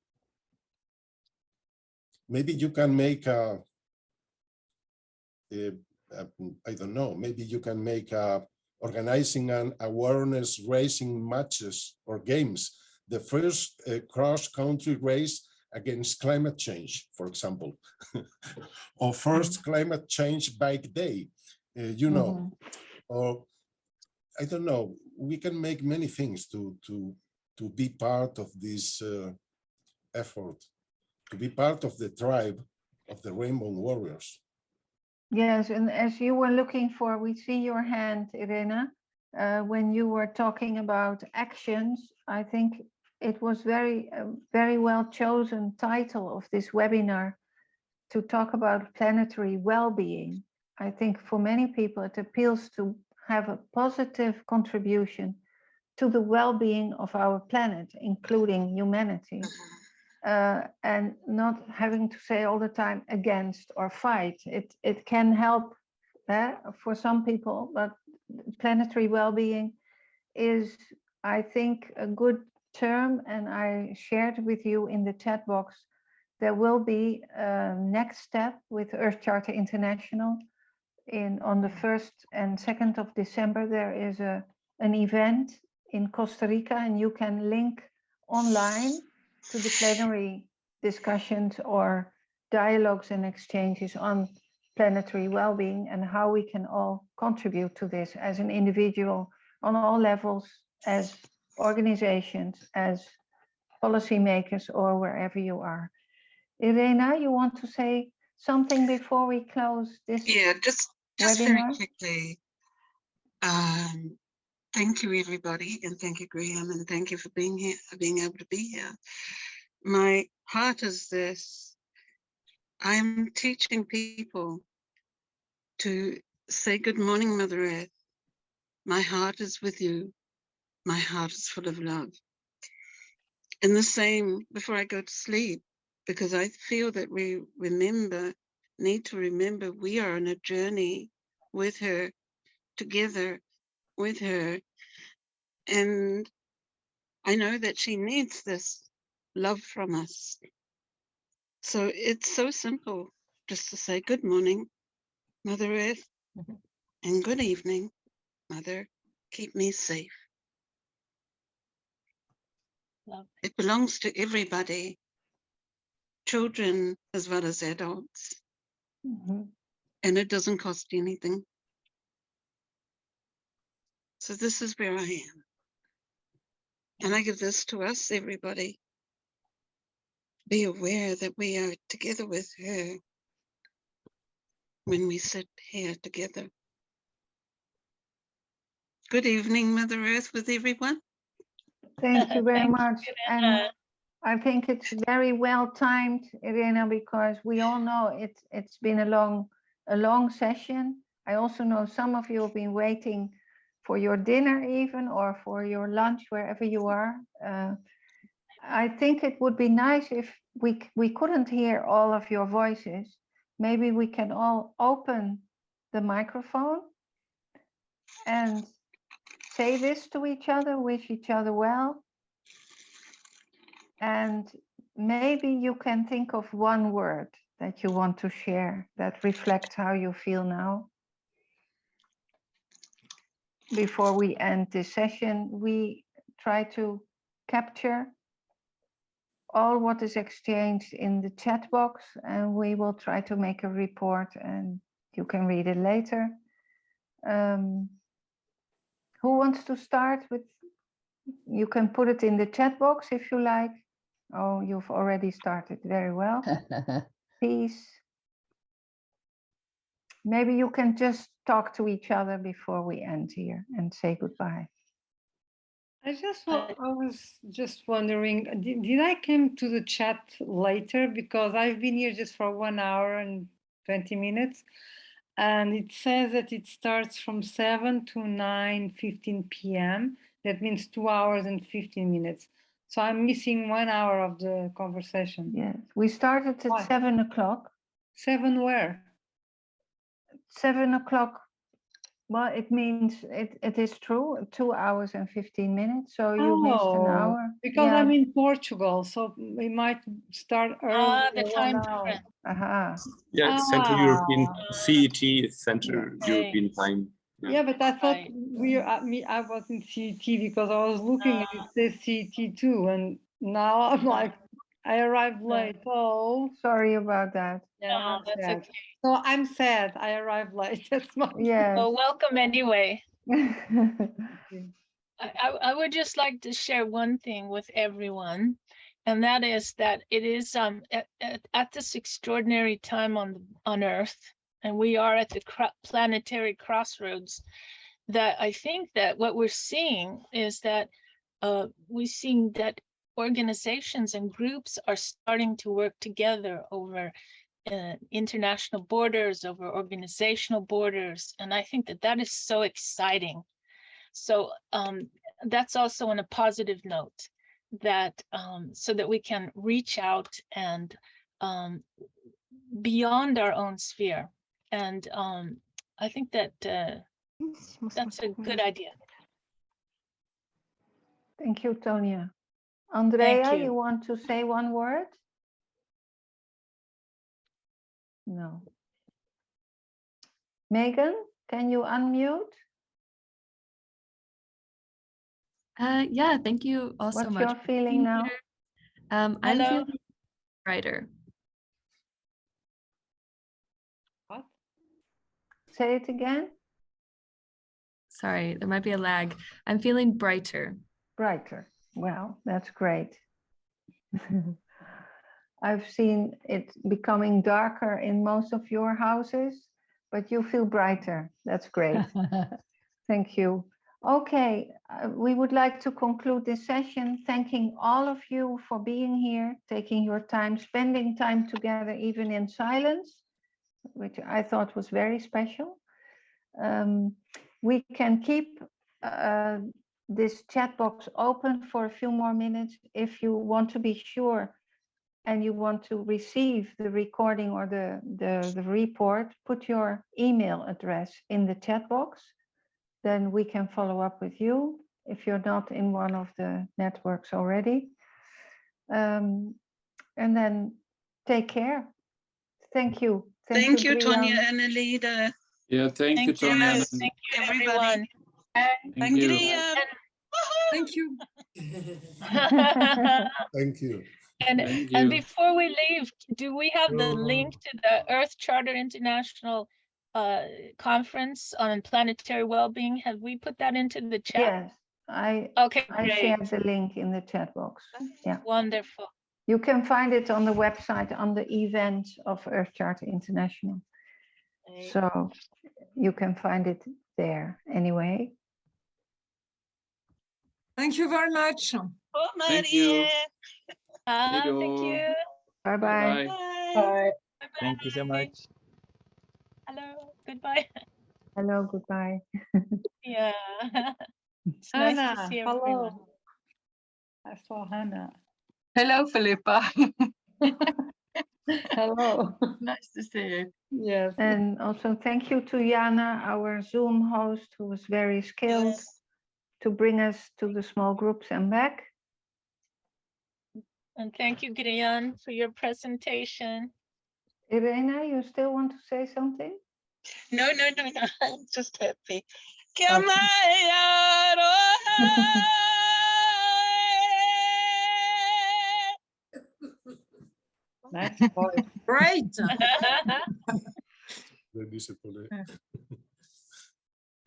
[SPEAKER 3] Maybe you can make I don't know, maybe you can make organizing an awareness racing matches or games. The first cross-country race against climate change, for example, or first climate change bike day, you know, or I don't know. We can make many things to be part of this effort, to be part of the tribe of the Rainbow Warriors.
[SPEAKER 2] Yes, and as you were looking for, we see your hand, Irena, when you were talking about actions. I think it was very well chosen title of this webinar to talk about planetary well-being. I think for many people it appeals to have a positive contribution to the well-being of our planet, including humanity, and not having to say all the time against or fight. It can help for some people, but planetary well-being is, I think, a good term, and I shared with you in the chat box. There will be a next step with Earth Charter International. On the 1st and 2nd of December, there is an event in Costa Rica, and you can link online to the plenary discussions or dialogues and exchanges on planetary well-being and how we can all contribute to this as an individual on all levels, as organizations, as policymakers, or wherever you are. Irena, you want to say something before we close this?
[SPEAKER 10] Yeah, Just very
[SPEAKER 2] webinar?
[SPEAKER 10] quickly, thank you everybody, and thank you Graham, and thank you for being here, being able to be here. My heart is this: I'm teaching people to say good morning, Mother Earth. My heart is with you. My heart is full of love. And the same before I go to sleep, because I feel that we need to remember we are on a journey with her, together with her. And I know that she needs this love from us. So it's so simple just to say good morning, Mother Earth, and good evening, Mother. Keep me safe.
[SPEAKER 1] Love.
[SPEAKER 10] It belongs to everybody, children as well as adults, and it doesn't cost anything. So this is where I am. And I give this to us, everybody. Be aware that we are together with her when we sit here together. Good evening, Mother Earth, with everyone.
[SPEAKER 2] Thank you very
[SPEAKER 1] Thank you,
[SPEAKER 2] much. And
[SPEAKER 1] Irena.
[SPEAKER 2] I think it's very well timed, Irena, because we all know it's been a long session. I also know some of you have been waiting for your dinner even, or for your lunch, wherever you are. I think it would be nice if we couldn't hear all of your voices. Maybe we can all open the microphone and say this to each other, wish each other well. And maybe you can think of one word that you want to share that reflects how you feel now. Before we end this session, we try to capture all what is exchanged in the chat box, and we will try to make a report and you can read it later. Who wants to start with? You can put it in the chat box if you like. Oh, you've already started. Very well. Peace. Maybe you can just talk to each other before we end here and say goodbye.
[SPEAKER 9] I was just wondering, did I come to the chat later? Because I've been here just for 1 hour and 20 minutes. And it says that it starts from 7 to 9:15 p.m. That means 2 hours and 15 minutes. So I'm missing 1 hour of the conversation.
[SPEAKER 2] Yes, we started at
[SPEAKER 9] Why?
[SPEAKER 2] 7 o'clock.
[SPEAKER 9] 7 where?
[SPEAKER 2] 7 o'clock. Well, it means it is true, 2 hours and 15 minutes. So you missed an hour.
[SPEAKER 9] Because
[SPEAKER 2] Yeah.
[SPEAKER 9] I'm in Portugal, so we might start early.
[SPEAKER 1] The time difference.
[SPEAKER 2] Aha.
[SPEAKER 13] Yeah, it's Central European CET, it's Central European time.
[SPEAKER 9] Yeah, but I thought I was in CET because I was looking and it says CET too, and now I'm like, I arrived late. Oh,
[SPEAKER 2] sorry about that.
[SPEAKER 9] Yeah,
[SPEAKER 1] No, that's
[SPEAKER 9] sad.
[SPEAKER 1] okay.
[SPEAKER 9] So I'm sad. I arrived late. That's my
[SPEAKER 2] Yes.
[SPEAKER 1] Well, welcome anyway. I would just like to share one thing with everyone, and that is that it is at this extraordinary time on Earth, and we are at the planetary crossroads, that I think that what we're seeing is that we're seeing that organizations and groups are starting to work together over international borders, over organizational borders, and I think that that is so exciting. So that's also on a positive note, that so that we can reach out and beyond our own sphere. And I think that that's a good idea.
[SPEAKER 2] Thank you, Tonya. Andrea,
[SPEAKER 1] Thank you.
[SPEAKER 2] you want to say one word? No. Megan, can you unmute?
[SPEAKER 14] Yeah, thank you all so
[SPEAKER 2] What's
[SPEAKER 14] much.
[SPEAKER 2] your feeling now?
[SPEAKER 14] I'm
[SPEAKER 1] Hello.
[SPEAKER 14] feeling brighter.
[SPEAKER 9] What?
[SPEAKER 2] Say it again.
[SPEAKER 14] Sorry, there might be a lag. I'm feeling brighter.
[SPEAKER 2] Brighter. Well, that's great. I've seen it becoming darker in most of your houses. but you feel brighter. That's great. Thank you. Okay, we would like to conclude this session, thanking all of you for being here, taking your time, spending time together, even in silence, which I thought was very special. We can keep this chat box open for a few more minutes if you want to be sure and you want to receive the recording or the report. Put your email address in the chat box. Then we can follow up with you if you're not in one of the networks already. And then take care. Thank you.
[SPEAKER 10] Thank you,
[SPEAKER 2] Brian.
[SPEAKER 10] Tonya and Alida.
[SPEAKER 13] Yeah, thank you, Tonya.
[SPEAKER 1] Thank you,
[SPEAKER 10] Everybody.
[SPEAKER 1] everyone.
[SPEAKER 10] And
[SPEAKER 13] you.
[SPEAKER 10] Grian.
[SPEAKER 9] Thank you.
[SPEAKER 3] Thank you.
[SPEAKER 1] And
[SPEAKER 13] Thank
[SPEAKER 1] and
[SPEAKER 13] you.
[SPEAKER 1] before we leave, do we have the link to the Earth Charter International conference on planetary well-being? Have we put that into the chat?
[SPEAKER 2] Yes, I
[SPEAKER 1] Great.
[SPEAKER 2] shared the link in the chat box. Yeah,
[SPEAKER 1] Wonderful.
[SPEAKER 2] you can find it on the website on the events of Earth Charter International.
[SPEAKER 1] Great.
[SPEAKER 2] So you can find it there anyway.
[SPEAKER 9] Thank you very much.
[SPEAKER 10] Oh,
[SPEAKER 13] Thank you.
[SPEAKER 1] Thank
[SPEAKER 13] Hello.
[SPEAKER 1] you.
[SPEAKER 2] Bye-bye.
[SPEAKER 13] Bye.
[SPEAKER 12] Thank you so much.
[SPEAKER 1] Hello. Goodbye.
[SPEAKER 2] Hello, goodbye.
[SPEAKER 1] Yeah. It's nice to
[SPEAKER 9] Hannah,
[SPEAKER 1] see
[SPEAKER 9] hello.
[SPEAKER 1] everyone.
[SPEAKER 9] I saw Hannah.
[SPEAKER 15] Hello, Philippa.
[SPEAKER 9] Hello.
[SPEAKER 15] Nice to see you.
[SPEAKER 9] Yes.
[SPEAKER 2] And also thank you to Jana, our Zoom host, who was very skilled to bring us to the small groups and back.
[SPEAKER 1] And thank you, Grian, for your presentation.
[SPEAKER 2] Irena, you still want to say something?
[SPEAKER 10] No. I'm just happy.
[SPEAKER 9] Nice voice.
[SPEAKER 15] Great.
[SPEAKER 3] Le dice por ahí.